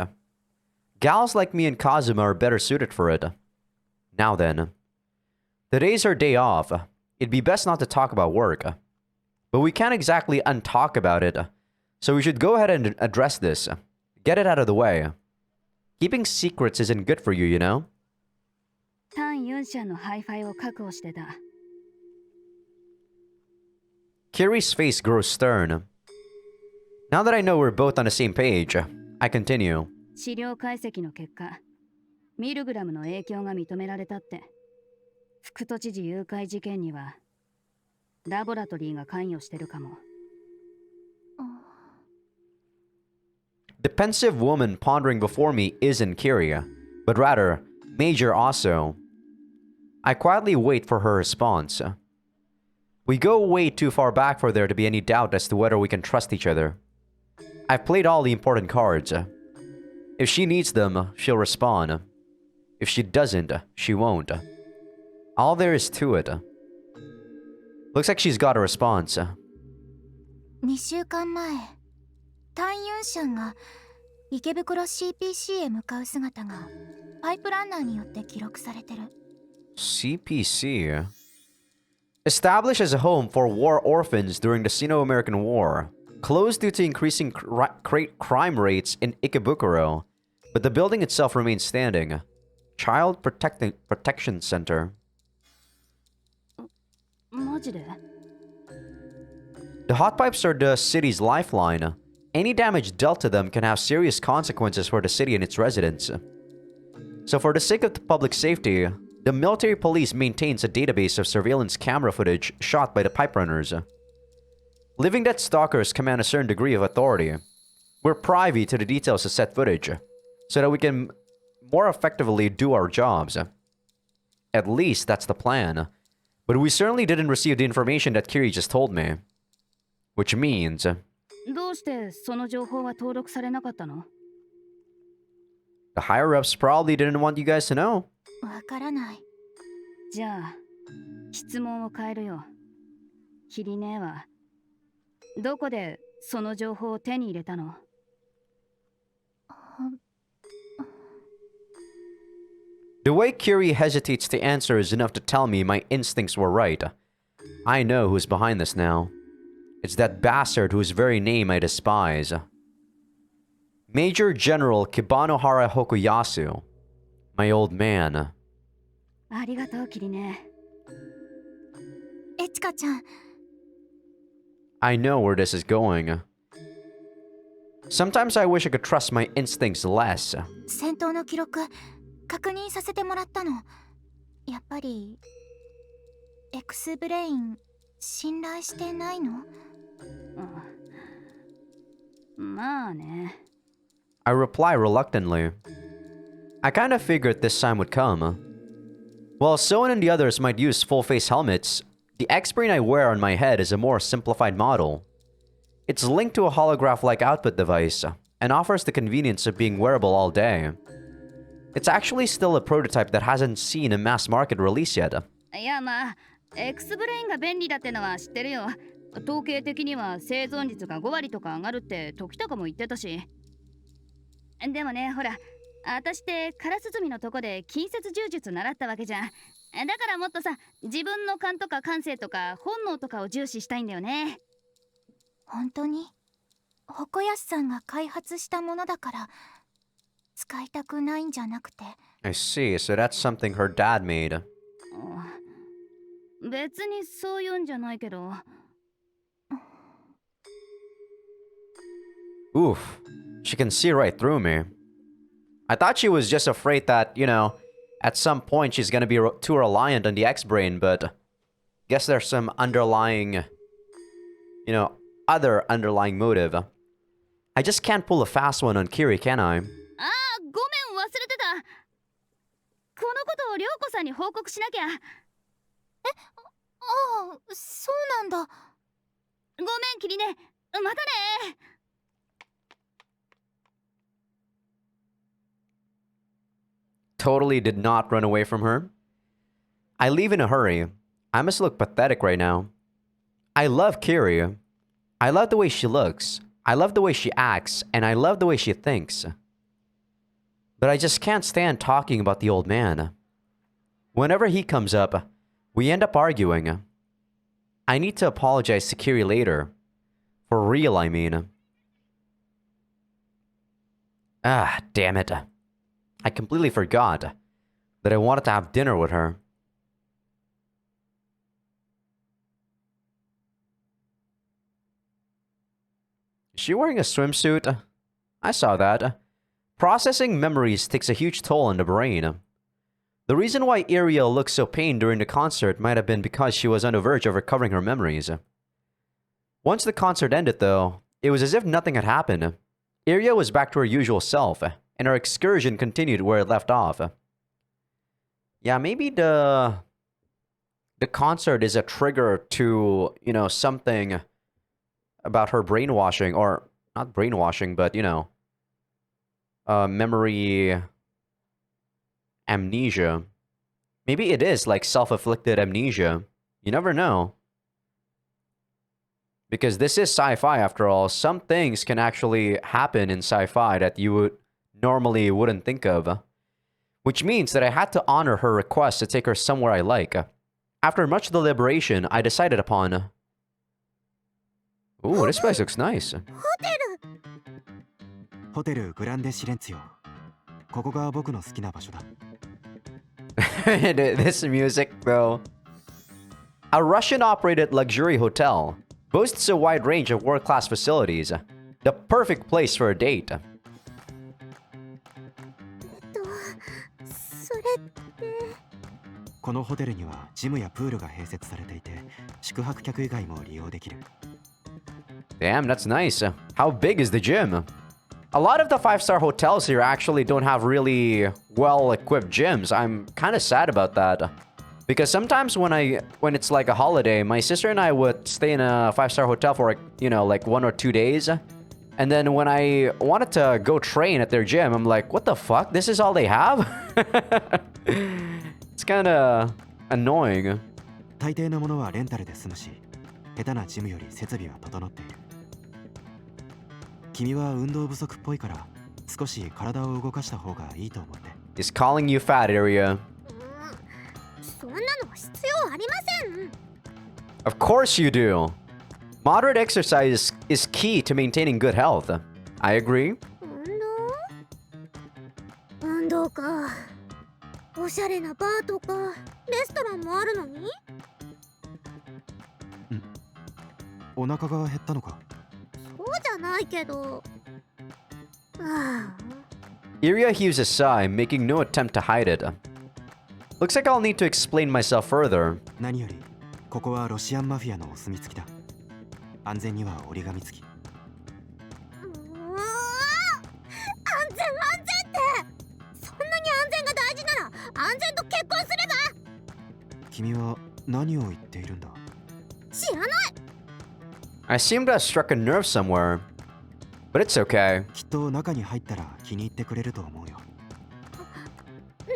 Gals like me and Kazuma are better suited for it. Now then. Today's her day off. It'd be best not to talk about work. But we can't exactly untalk about it. So we should go ahead and address this. Get it out of the way. Keeping secrets isn't good for you, you know? 単ユンシャンのハイファイを確保してた。 Kiri's face grows stern. Now that I know we're both on the same page, I continue. 資料解析の結果、ミルグラムの影響が認められたって。副都知事誘拐事件にはラボラトリーが関与してるかも。 The pensive woman pondering before me isn't Kiri, but rather Major Osso. I quietly wait for her response. We go way too far back for there to be any doubt as to whether we can trust each other. I've played all the important cards. If she needs them, she'll respond. If she doesn't, she won't. All there is to it. Looks like she's got a response. 2週間前、タンユンシャンが池袋 CPC へ向かう姿がパイプランナーによって記録されてる。 CPC? Established as a home for war orphans during the Sino-American War. Closed due to increasing crime rates in Ikebukuro. But the building itself remains standing. Child Protection Center. マジで？ The hot pipes are the city's lifeline. Any damage dealt to them can have serious consequences for the city and its residents. So for the sake of the public safety, the military police maintains a database of surveillance camera footage shot by the pipe runners. Living Dead stalkers command a certain degree of authority. We're privy to the details of set footage, so that we can more effectively do our jobs. At least that's the plan. But we certainly didn't receive the information that Kiri just told me. Which means... どうしてその情報は登録されなかったの？ the higher-ups probably didn't want you guys to know. わからない。じゃあ、質問を変えるよ。キリ姉はどこでその情報を手に入れたの？ The way Kiri hesitates to answer is enough to tell me my instincts were right. I know who's behind this now. It's that bastard whose very name I despise. Major General Kibanohara Hokuyasu, My old man. ありがとうキリネ。エチカちゃん、 I know where this is going. Sometimes I wish I could trust my instincts less. 戦闘の記録確認させてもらったの。やっぱり X ブレイン信頼してないの？まあね。I reply reluctantly. I kind of figured this time would come. While Soen and the others might use full-face helmets, the X-Brain I wear on my head is a more simplified model. It's linked to a holograph-like output device, and offers the convenience of being wearable all day. It's actually still a prototype that hasn't seen a mass-market release yet. いやまあ、X ブレインが便利だってのは知ってるよ。統計的には生存率が5割とか上がるって時とかも言ってたし。でもね、ほら、私ってカラスズミのとこで近接柔術習ったわけじゃん。だからもっとさ、自分の勘とか感性とか本能とかを重視したいんだよね。本当に鉾安さんが開発したものだから使いたくないんじゃなくて。 I see, so that's something her dad made. 別にそういうんじゃないけど。Oof, she can see right through me. I thought she was just afraid that, you know, at some point she's gonna be too reliant on the X-Brain, but guess there's some underlying, you know, other underlying motive. I just can't pull a fast one on Kiri, can I? ああ、ごめん、忘れてた。このことを涼子さんに報告しなきゃ。ああ、そうなんだ。ごめん、キリネ。またね。Totally did not run away from her. I leave in a hurry. I must look pathetic right now. I love Kiri. I love the way she looks. I love the way she acts. And I love the way she thinks. But I just can't stand talking about the old man. Whenever he comes up, we end up arguing. I need to apologize to Kiri later. For real, I mean. Ah, damn it. I completely forgot that I wanted to have dinner with her. Is she wearing a swimsuit? I saw that. Processing memories takes a huge toll on the brain. The reason why Ariel looked so pained during the concert might have been because she was on the verge of recovering her memories. Once the concert ended, though, it was as if nothing had happened. Ariel was back to her usual self, and our excursion continued where it left off. Yeah, maybe the concert is a trigger to, you know, something about her brainwashing, or not brainwashing, but, you know, memory amnesia. Maybe it is like self-afflicted amnesia. You never know. Because this is sci-fi after all. Some things can actually happen in sci-fi that you would normally wouldn't think of. Which means that I had to honor her request to take her somewhere I like. After much deliberation, I decided upon... Ooh, this place looks nice. ホテルグランデシレンツィオ。ここが僕の好きな場所だ。This music, bro. A Russian-operated luxury hotel boasts a wide range of world-class facilities. The perfect place for a date. それって。このホテルにはジムやプールが併設されていて、宿泊客以外も利用できる。Damn, that's nice. How big is the gym? A lot of the 5-star hotels here actually don't have really well-equipped gyms. I'm kind of sad about that. Because sometimes when it's like a holiday, my sister and I would stay in a 5-star hotel for, you know, like 1 or 2 days. And then when I wanted to go train at their gym, I'm like, what the fuck? This is all they have? It's kind of annoying. 大抵のものはレンタルで済むし、下手なジムより設備は整っている。君は運動不足っぽいから、少し体を動かした方がいいと思って。He's calling you fat, Area. そんなの必要ありません。 Of course you do. Moderate exercise is key to maintaining good health. I agree. 運動か。おしゃれなバーとかレストランもあるのに。お腹が減ったのか。そうじゃないけど。ああ。 Iria heaves a sigh, making no attempt to hide it. Looks like I'll need to explain myself further. 何よりここはロシアンマフィアのお墨付きだ。安全には折り紙付き。安全ってそんなに安全が大事なら安全と結婚すれば。君は何を言っているんだ。知らない。 I seem to have struck a nerve somewhere, but it's okay. きっと中に入ったら気に入ってくれると思うよ。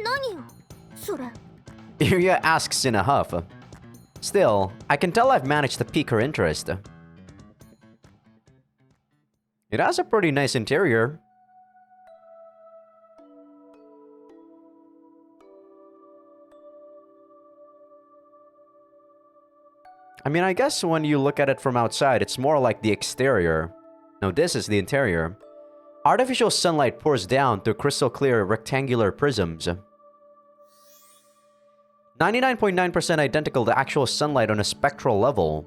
何よそれ。 Iria asks in a huff. Still, I can tell I've managed to pique her interest. It has a pretty nice interior. I mean, I guess when you look at it from outside, it's more like the exterior. No, this is the interior. Artificial sunlight pours down through crystal clear rectangular prisms. 99.9% identical to actual sunlight on a spectral level.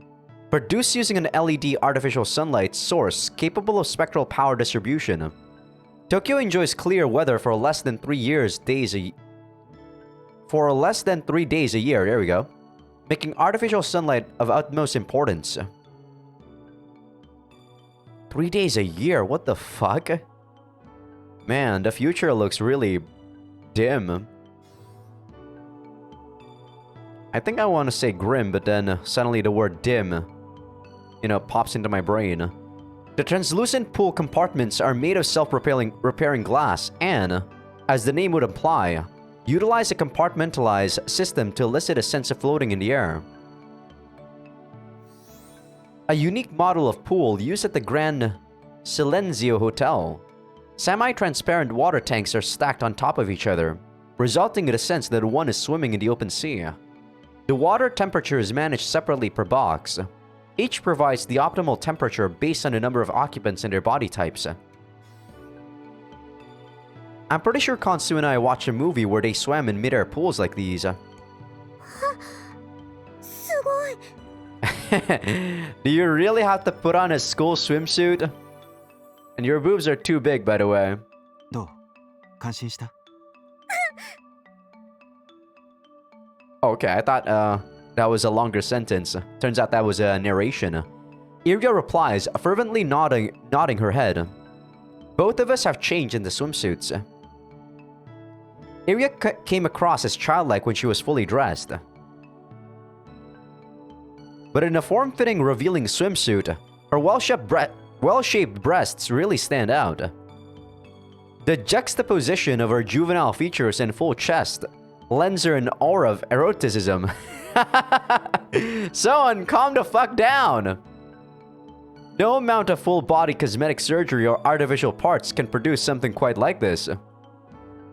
Produced using an LED artificial sunlight source capable of spectral power distribution. Tokyo enjoys clear weather for less than 3 days a year. There we go. Making artificial sunlight of utmost importance. 3 days a year? What the fuck? Man, the future looks really dim. I think I want to say grim, but then suddenly the word dim, pops into my brain. The translucent pool compartments are made of self-repairing glass and, as the name would imply, utilize a compartmentalized system to elicit a sense of floating in the air. A unique model of pool used at the Grand Silenzio Hotel. Semi-transparent water tanks are stacked on top of each other, resulting in a sense that one is swimming in the open sea. The water temperature is managed separately per box. Each provides the optimal temperature based on the number of occupants and their body types. I'm pretty sure Konsu and I watched a movie where they swam in mid-air pools like these. すごい。 Do you really have to put on a school swimsuit? And your boobs are too big, by the way. どう？感心した？ Okay, I thought that was a longer sentence. Turns out that was a narration. Iria replies, fervently nodding her head. Both of us have changed into swimsuits. Iria came across as childlike when she was fully dressed. But in a form-fitting, revealing swimsuit, her well-shaped breasts really stand out. The juxtaposition of her juvenile features and full chest lends her an aura of eroticism. Someone calm the fuck down! No amount of full-body cosmetic surgery or artificial parts can produce something quite like this.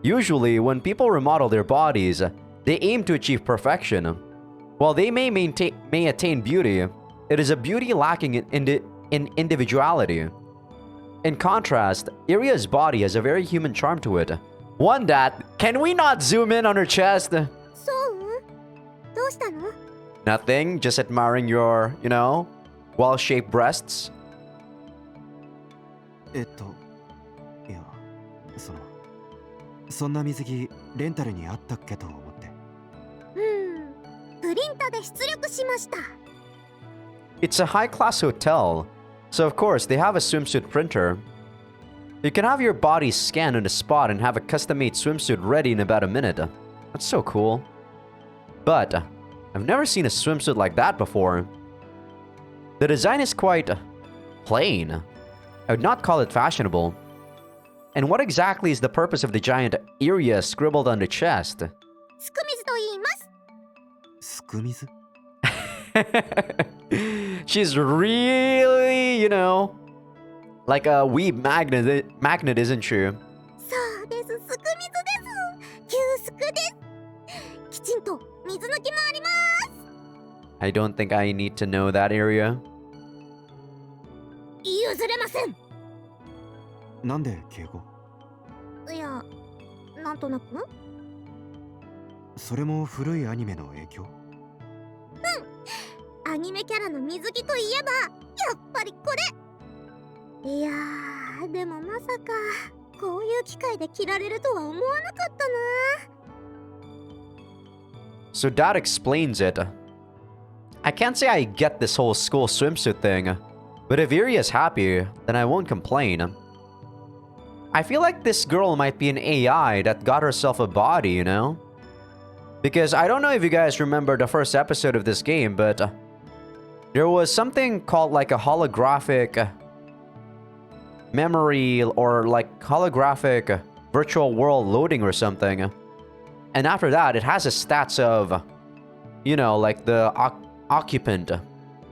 Usually, when people remodel their bodies, they aim to achieve perfection. While they may attain beauty, it is a beauty lacking in individuality. In contrast, Iria's body has a very human charm to it. One that... Can we not zoom in on her chest? そう？どうしたの？ Nothing, just admiring your, well-shaped breasts. いや、そんな水着レンタルにあったっけと思って。プリンタで出力しました。 It's a high-class hotel, so of course they have a swimsuit printer. You can have your body scanned on the spot and have a custom-made swimsuit ready in about a minute. That's so cool. But I've never seen a swimsuit like that before. The design is quite plain. I would not call it fashionable. And what exactly is the purpose of the giant Iria scribbled on the chest? すく水と言います。すく水？ She's really, like a weeb magnet, isn't she? そうです、すく水です。急すくです。きちんと水抜きもあります。 I don't think I need to know that area. 譲れません。なんで敬語？いや、なんとなく。それも古いアニメの影響？アニメキャラの水着といえばやっぱりこれ。いやー、でもまさかこういう機会で着られるとは思わなかったな。 So that explains it. I can't say I get this whole school swimsuit thing, but if Iri is happy, then I won't complain. I feel like this girl might be an AI that got herself a body, you know? Because I don't know if you guys remember the first episode of this game, but there was something called like a holographic memory or like holographic virtual world loading or something. And after that, it has the stats of, you know, like the occupant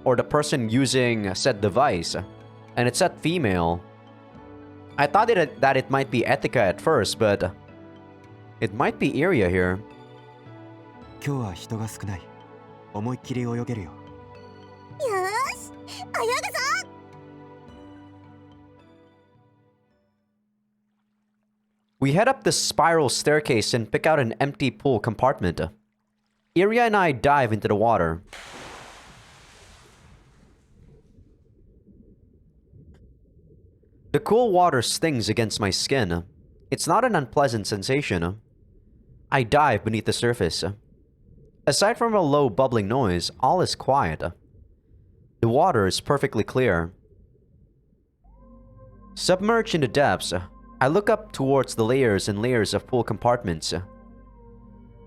or the person using said device. And it said female. I thought that it might be Etika at first, but it might be Iria here. 今日は人が少ない。思いっきり泳げるよ。よーし、泳ぐぞ。 We head up the spiral staircase and pick out an empty pool compartment. Iria and I dive into the water. The cool water stings against my skin. It's not an unpleasant sensation. I dive beneath the surface. Aside from a low bubbling noise, all is quiet. The water is perfectly clear. Submerged in the depths, I look up towards the layers and layers of pool compartments.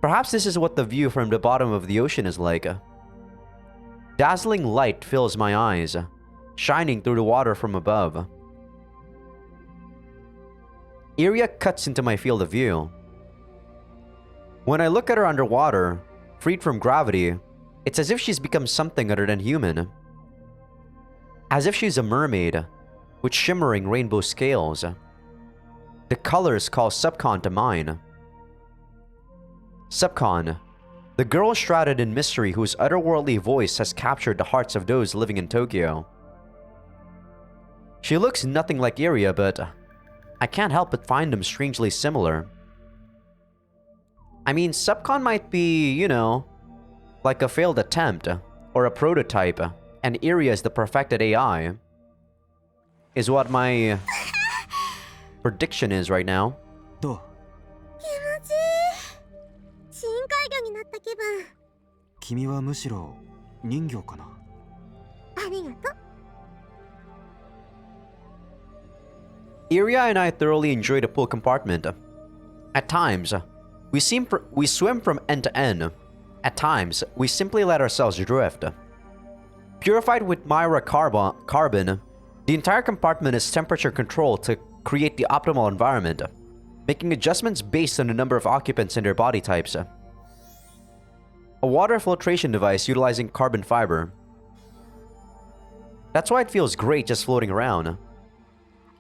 Perhaps this is what the view from the bottom of the ocean is like. Dazzling light fills my eyes, shining through the water from above. Iria cuts into my field of view. When I look at her underwater, freed from gravity, it's as if she's become something other than human. As if she's a mermaid, with shimmering rainbow scales. The colors call Subcon to mine. Subcon, the girl shrouded in mystery whose otherworldly voice has captured the hearts of those living in Tokyo. She looks nothing like Iria, but I can't help but find them strangely similar. I mean, Subcon might be, you know, like a failed attempt, or a prototype, and Iria is the perfected AI. Is what my prediction is right now. どう？気持ちいい。深海魚になった気分。君はむしろ人魚かな？ありがとう。 Iria and I thoroughly enjoy the pool compartment. At times, we swim from end to end. At times, we simply let ourselves drift. Purified with Myra carbon, the entire compartment is temperature controlled to create the optimal environment, making adjustments based on the number of occupants and their body types. A water filtration device utilizing carbon fiber. That's why it feels great just floating around.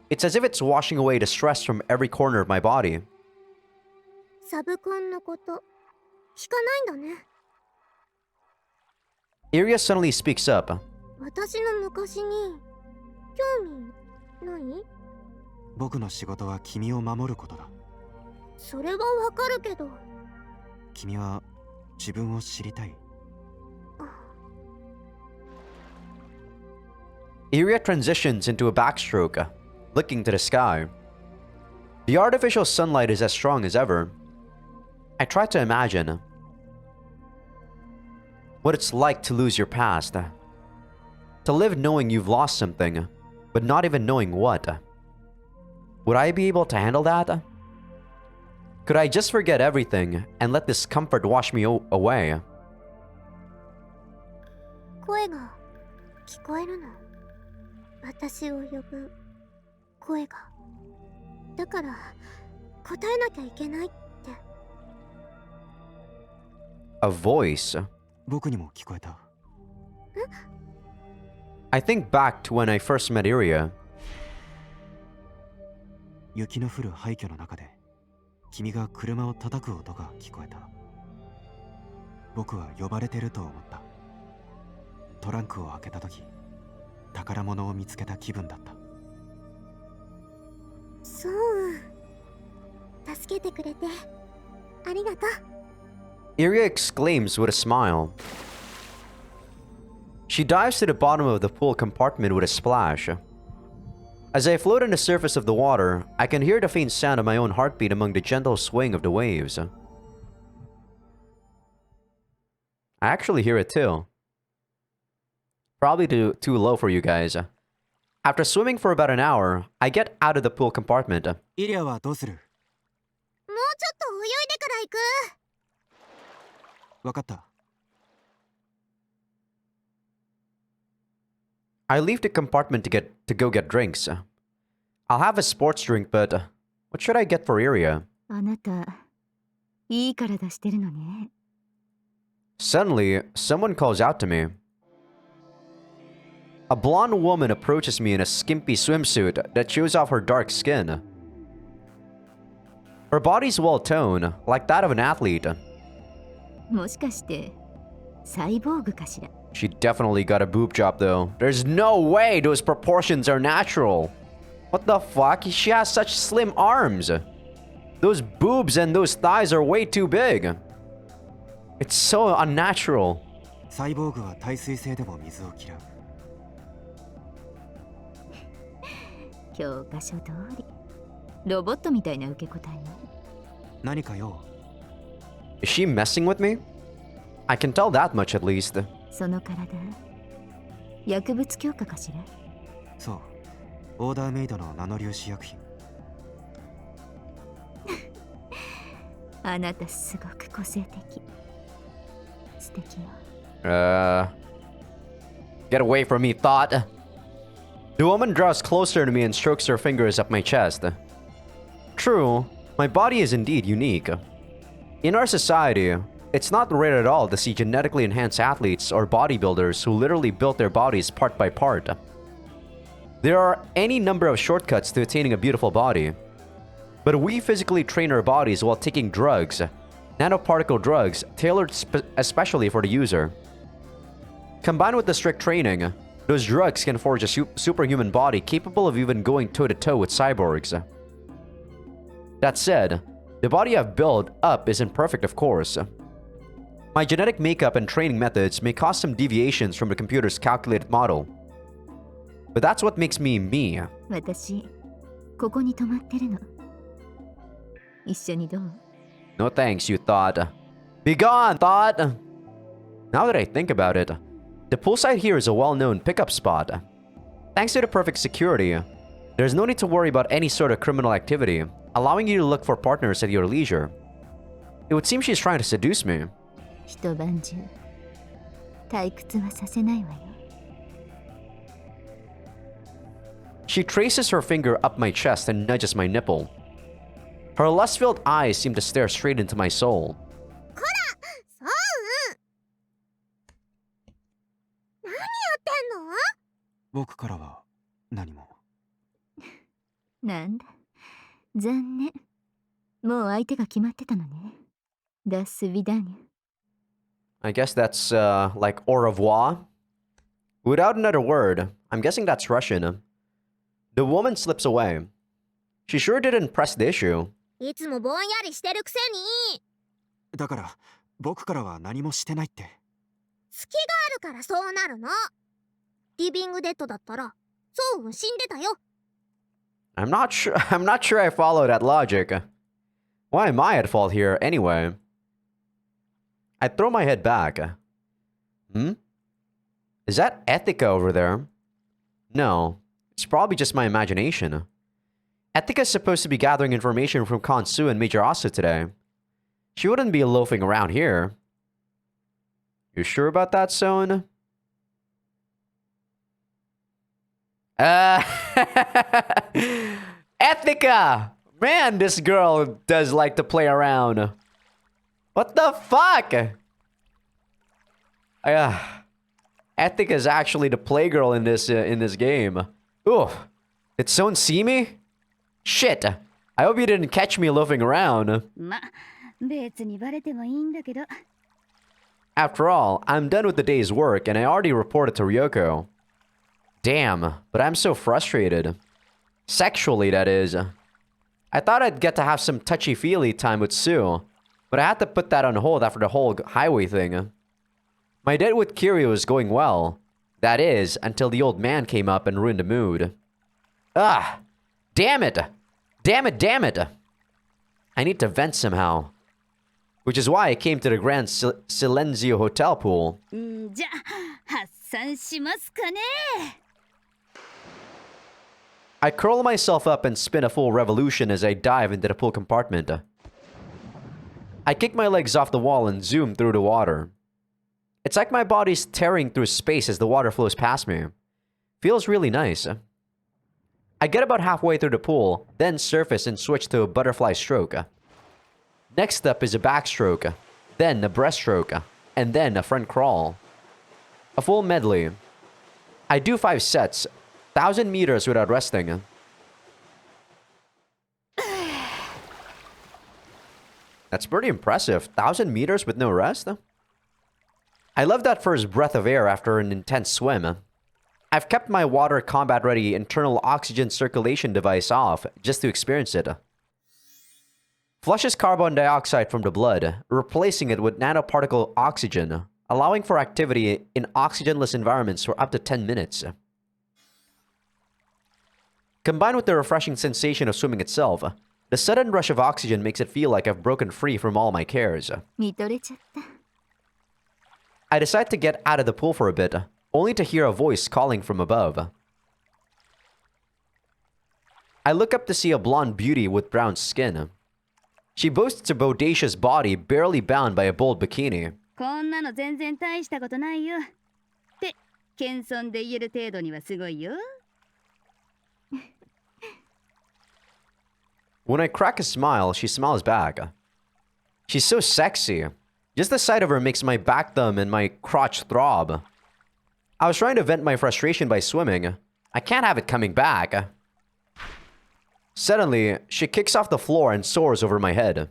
It's as if it's washing away the stress from every corner of my body. サブコンのこと聞かないんだね。 Iria suddenly speaks up. 私の昔に興味ない？僕の仕事は君を守ることだ。それはわかるけど。君は自分を知りたい。Iria transitions into a backstroke, looking to the sky. The artificial sunlight is as strong as ever. I try to imagine what it's like to lose your past. To live knowing you've lost something, but not even knowing what. Would I be able to handle that? Could I just forget everything and let discomfort wash me away? 声が聞こえるの。私を呼ぶ声が。だから答えなきゃいけないって。 A voice. 僕にも聞こえた。I think back to when I first met Iria. 雪の降る廃墟の中で君が車を叩く音が聞こえた。僕は呼ばれてると思った。トランクを開けた時、宝物を見つけた気分だった。そう。助けてくれてありがとう。Iria exclaims with a smile. She dives to the bottom of the pool compartment with a splash. As I float on the surface of the water, I can hear the faint sound of my own heartbeat among the gentle swing of the waves. I actually hear it too. Probably too low for you guys. After swimming for about an hour, I get out of the pool compartment. イリアはどうする？もうちょっと泳いでから行く。わかった。I leave the compartment to go get drinks. I'll have a sports drink, but what should I get for Iria? あなた、いい体してるのね。Suddenly, someone calls out to me. A blonde woman approaches me in a skimpy swimsuit that shows off her dark skin. Her body's well-toned, like that of an athlete. もしかして、サイボーグかしら。She definitely got a boob job though. There's no way those proportions are natural. What the fuck? She has such slim arms. Those boobs and those thighs are way too big. It's so unnatural. サイボーグは耐水性でも水を嫌う。教科書通り。ロボットみたいな受け答えね。何か用？ Is she messing with me? I can tell that much at least. その体、薬物強化かしら。そう。オーダーメイドのナノ粒子薬品。あなたすごく個性的。素敵よ。Get away from me, thought. The woman draws closer to me and strokes her fingers up my chest. True, my body is indeed unique. In our society, it's not rare at all to see genetically enhanced athletes or bodybuilders who literally built their bodies part by part. There are any number of shortcuts to attaining a beautiful body. But we physically train our bodies while taking drugs, nanoparticle drugs tailored especially for the user. Combined with the strict training, those drugs can forge a superhuman body capable of even going toe-to-toe with cyborgs. That said, the body I've built up isn't perfect, of course. My genetic makeup and training methods may cause some deviations from the computer's calculated model. But that's what makes me me. 私、ここに泊まってるの。一緒にどう？ No thanks, you thought. Be gone, thought! Now that I think about it, the poolside here is a well-known pickup spot. Thanks to the perfect security, there's no need to worry about any sort of criminal activity, allowing you to look for partners at your leisure. It would seem she's trying to seduce me. 一晩中、退屈はさせないわよ。She traces her finger up my chest and nudges my nipple. Her lust-filled eyes seem to stare straight into my soul. そう何やってんの？僕からは何も。なんだ、残念。もう相手が決まってたのね。ダスビダニャ。I guess that's, like au revoir? Without another word, I'm guessing that's Russian. The woman slips away. She sure didn't press the issue. いつもぼんやりしてるくせに。だから僕からは何もしてないって。隙があるからそうなるの。リビングデッドだったら、そう死んでたよ。I'm not sure I follow that logic. Why am I at fault here, anyway? I throw my head back. Is that Ethica over there? No, it's probably just my imagination. Ethica's supposed to be gathering information from Kansu and Major Asa today. She wouldn't be loafing around here. You sure about that, Son? Ethica! Man, this girl does like to play around. What the fuck? Ethica is actually the playgirl in this game. Ooh, did Son see me? Shit! I hope you didn't catch me loafing around. ま、別にバレてもいいんだけど。After all, I'm done with the day's work and I already reported to Ryoko. Damn, but I'm so frustrated. Sexually, that is. I thought I'd get to have some touchy-feely time with Sue, But I had to put that on hold after the whole highway thing. My date with Kiryu was going well. That is, until the old man came up and ruined the mood. Ah! Damn it! Damn it, damn it! I need to vent somehow. Which is why I came to the Grand Silenzio Hotel pool. じゃあ発散しますかね。 I curl myself up and spin a full revolution as I dive into the pool compartment. I kick my legs off the wall and zoom through the water. It's like my body's tearing through space as the water flows past me. Feels really nice. I get about halfway through the pool, then surface and switch to a butterfly stroke. Next up is a backstroke, then a breaststroke, and then a front crawl. A full medley. I do 5 sets, 1,000 meters without resting. That's pretty impressive. 1,000 meters with no rest? I love that first breath of air after an intense swim. I've kept my water combat ready internal oxygen circulation device off just to experience it. Flushes carbon dioxide from the blood, replacing it with nanoparticle oxygen, allowing for activity in oxygenless environments for up to 10 minutes. Combined with the refreshing sensation of swimming itself, the sudden rush of oxygen makes it feel like I've broken free from all my cares. 見とれちゃった。 I decide to get out of the pool for a bit, only to hear a voice calling from above. I look up to see a blonde beauty with brown skin. She boasts a bodacious body barely bound by a bold bikini. こんなの全然大したことないよ。って謙遜で言える程度にはすごいよ。 When I crack a smile, she smiles back. She's so sexy. Just the sight of her makes my back thumb and my crotch throb. I was trying to vent my frustration by swimming. I can't have it coming back. Suddenly, she kicks off the floor and soars over my head.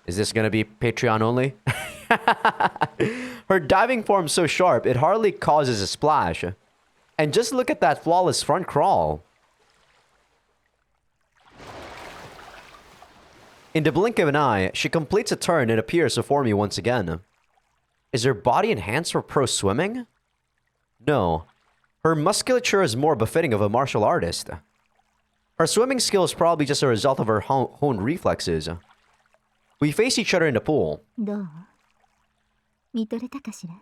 Is this gonna be Patreon only? Her diving form's so sharp, it hardly causes a splash. And just look at that flawless front crawl. In the blink of an eye, she completes a turn and appears before me once again. Is her body enhanced for pro swimming? No. Her musculature is more befitting of a martial artist. Her swimming skill is probably just a result of her honed reflexes. We face each other in the pool. どう？見とれたかしら？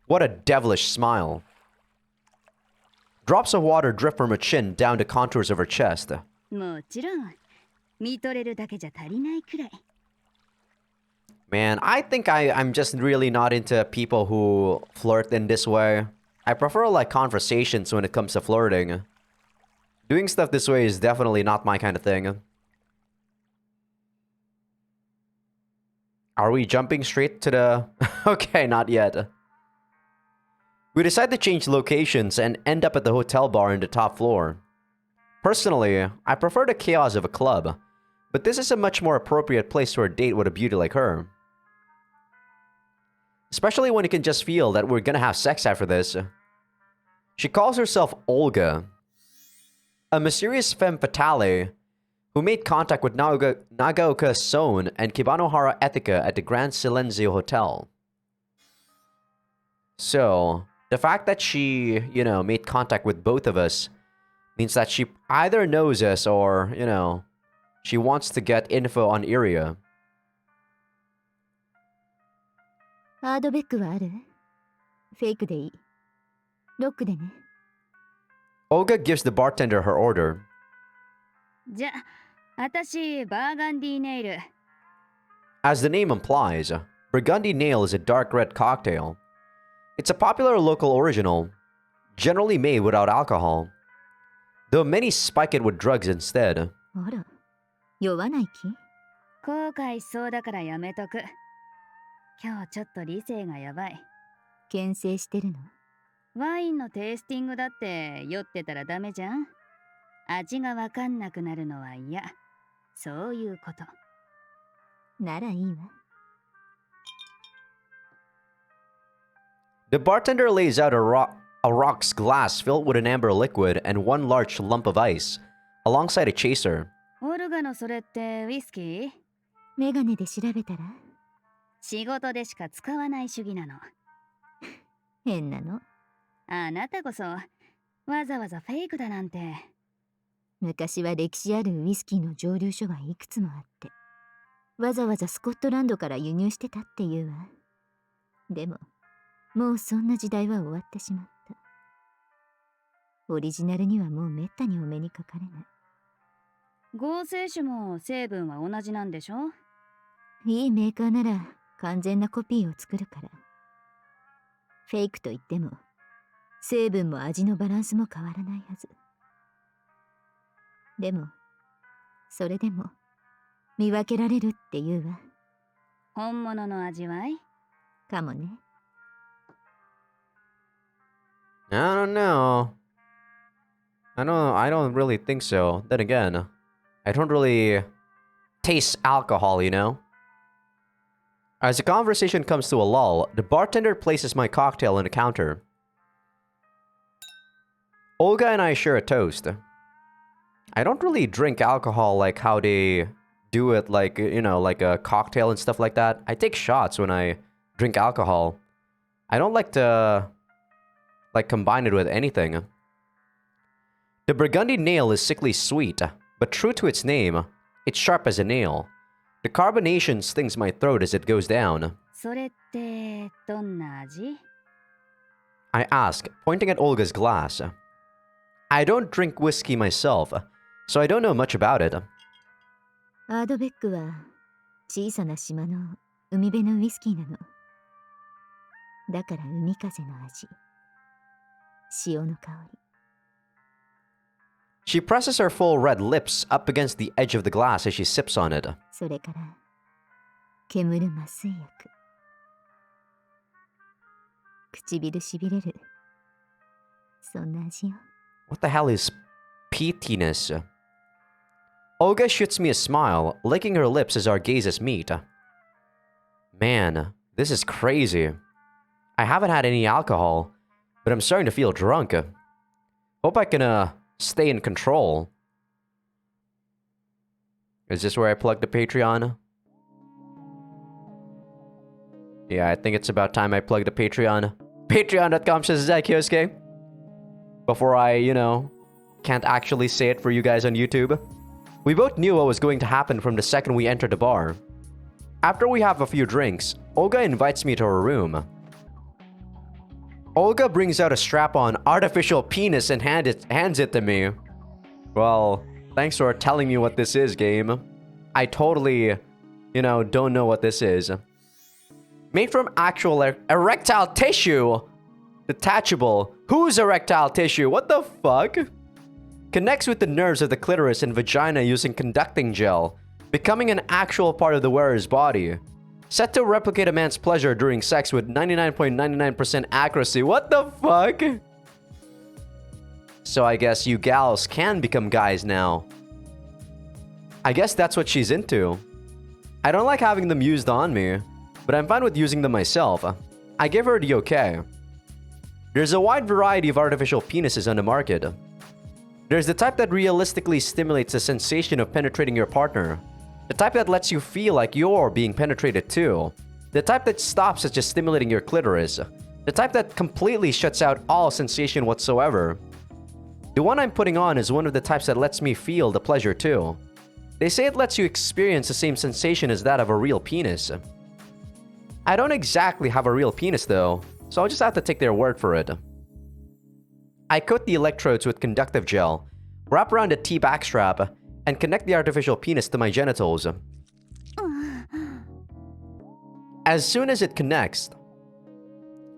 What a devilish smile. Drops of water drip from her chin down the contours of her chest. もちろん見とれるだけじゃ足りないくらい。 Man, I think I'm just really not into people who flirt in this way. I prefer like conversations when it comes to flirting. Doing stuff this way is definitely not my kind of thing. Are we jumping straight to the... Okay, not yet. We decide to change locations and end up at the hotel bar in the top floor. Personally, I prefer the chaos of a club, but this is a much more appropriate place for a date with a beauty like her. Especially when you can just feel that we're gonna have sex after this. She calls herself Olga, a mysterious femme fatale who made contact with Nagaoka Son and Kibanohara Etika at the Grand Silenzio Hotel. So, the fact that she, made contact with both of us means that she either knows us or, she wants to get info on Iria. ハードベックはある？フェイクでいい。ロックでね。 Olga gives the bartender her order. じゃあ、私バーガンディネイル。 As the name implies, Burgundy Nail is a dark red cocktail. It's a popular local original, generally made without alcohol, though many spike it with drugs instead. あら、酔わない気？後悔しそうだからやめとく。今日ちょっと理性がやばい。牽制してるの？ワインのテイスティングだって酔ってたらダメじゃん。味がわかんなくなるのは嫌。そういうこと。ならいいわ。The bartender lays out a rocks glass filled with an amber liquid and one large lump of ice, alongside a chaser. オルガのそれってウイスキー？メガネで調べたら仕事でしか使わない主義なの。変なの。あなたこそわざわざフェイクだなんて。昔は歴史あるウイスキーの蒸留所がいくつもあって、わざわざスコットランドから輸入してたっていうわ。でも、もうそんな時代は終わってしまった。オリジナルにはもうめったにお目にかかれない。合成種も成分は同じなんでしょ？いいメーカーなら完全なコピーを作るから。フェイクといっても、成分も味のバランスも変わらないはず。でも、それでも、見分けられるって言うわ。本物の味わい？かもね。I don't know. I don't really think so. Then again, I don't really taste alcohol, you know? As the conversation comes to a lull, the bartender places my cocktail on the counter. Olga and I share a toast. I don't really drink alcohol like how they do it, like, you know, like a cocktail and stuff like that. I take shots when I drink alcohol. I don't like to, like, combine it with anything. The burgundy nail is sickly sweet, but true to its name, it's sharp as a nail. The carbonation stings my throat as it goes down. それってどんな味？ I ask, pointing at Olga's glass. I don't drink whiskey myself, so I don't know much about it. アードベックは小さな島の海辺のウイスキーなの。だから海風の味。潮の香り。She presses her full red lips up against the edge of the glass as she sips on it. それから煙る麻酔薬。唇しびれる。そんな味よ。What the hell is peatiness? Olga shoots me a smile, licking her lips as our gazes meet. Man, this is crazy. I haven't had any alcohol, but I'm starting to feel drunk. Hope I can, stay in control. Is this where I plug the Patreon? Yeah, I think it's about time I plug the Patreon. Patreon.com/Azaikyousuke. Before I, you know, can't actually say it for you guys on YouTube. We both knew what was going to happen from the second we entered the bar. After we have a few drinks, Olga invites me to her room. Olga brings out a strap-on artificial penis and hands it to me. Well, thanks for telling me what this is, game. I totally, you know, don't know what this is. Made from actual erectile tissue. Detachable. Whose erectile tissue? What the fuck? Connects with the nerves of the clitoris and vagina using conducting gel, becoming an actual part of the wearer's body. Set to replicate a man's pleasure during sex with 99.99% accuracy. What the fuck? So I guess you gals can become guys now. I guess that's what she's into. I don't like having them used on me, but I'm fine with using them myself. I give her the okay. There's a wide variety of artificial penises on the market. There's the type that realistically stimulates the sensation of penetrating your partner. The type that lets you feel like you're being penetrated too. The type that stops at just stimulating your clitoris. The type that completely shuts out all sensation whatsoever. The one I'm putting on is one of the types that lets me feel the pleasure too. They say it lets you experience the same sensation as that of a real penis. I don't exactly have a real penis though, so I'll just have to take their word for it. I coat the electrodes with conductive gel, wrap around a T-back strap, and connect the artificial penis to my genitals. As soon as it connects,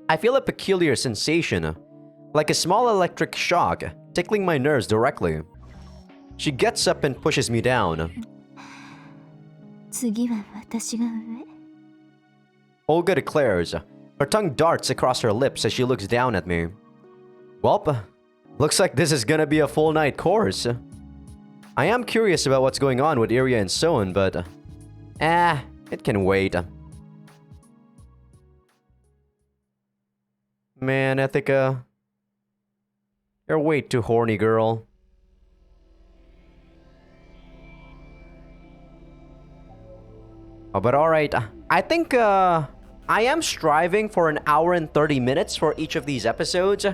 I feel a peculiar sensation, like a small electric shock, tickling my nerves directly. She gets up and pushes me down. 次は私が上。Olga declares. Her tongue darts across her lips as she looks down at me. Welp, looks like this is gonna be a full night course. I am curious about what's going on with Iria and Soen, but... it can wait. Man, Ethica... You're way too horny, girl. Oh, but alright. I think I am striving for an hour and 30 minutes for each of these episodes.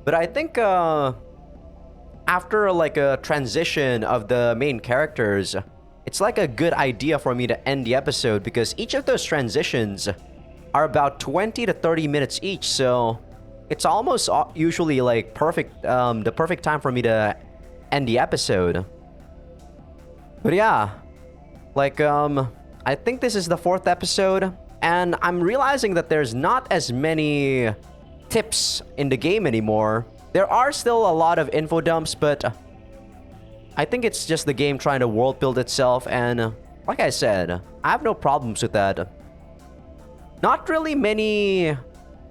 But I think after like a transition of the main characters, it's like a good idea for me to end the episode because each of those transitions are about 20 to 30 minutes each. So it's almost usually like perfect, the perfect time for me to end the episode. But yeah, like I think this is the 4th episode, and I'm realizing that there's not as many tips in the game anymore. There are still a lot of info dumps, but I think it's just the game trying to world build itself, and like I said, I have no problems with that. Not really many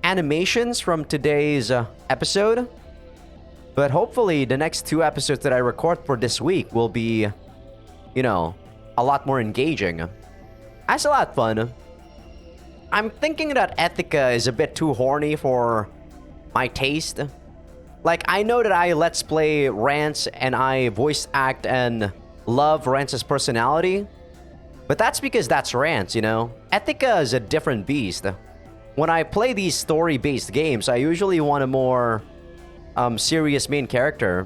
animations from today's episode, but hopefully the next 2 episodes that I record for this week will be, you know, a lot more engaging. That's a lot of fun. I'm thinking that Ethica is a bit too horny for my taste. Like, I know that I let's play Rance and I voice act and love Rance's personality, but that's because that's Rance, you know? Ethica is a different beast. When I play these story-based games, I usually want a more serious main character.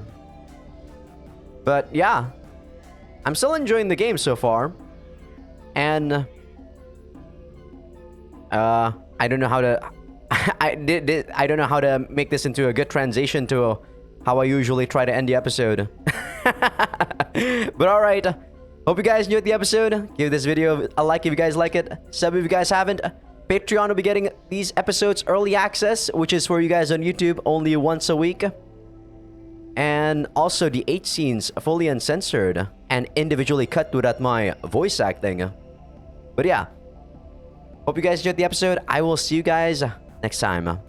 But yeah, I'm still enjoying the game so far. And I don't know how to I don't know how to make this into a good transition to how I usually try to end the episode. But alright, hope you guys enjoyed the episode. Give this video a like if you guys like it. Sub if you guys haven't. Patreon will be getting these episodes early access, which is for you guys on YouTube only once a week. And also the 8 scenes fully uncensored and individually cut without my voice acting. But yeah, hope you guys enjoyed the episode. I will see you guys next time.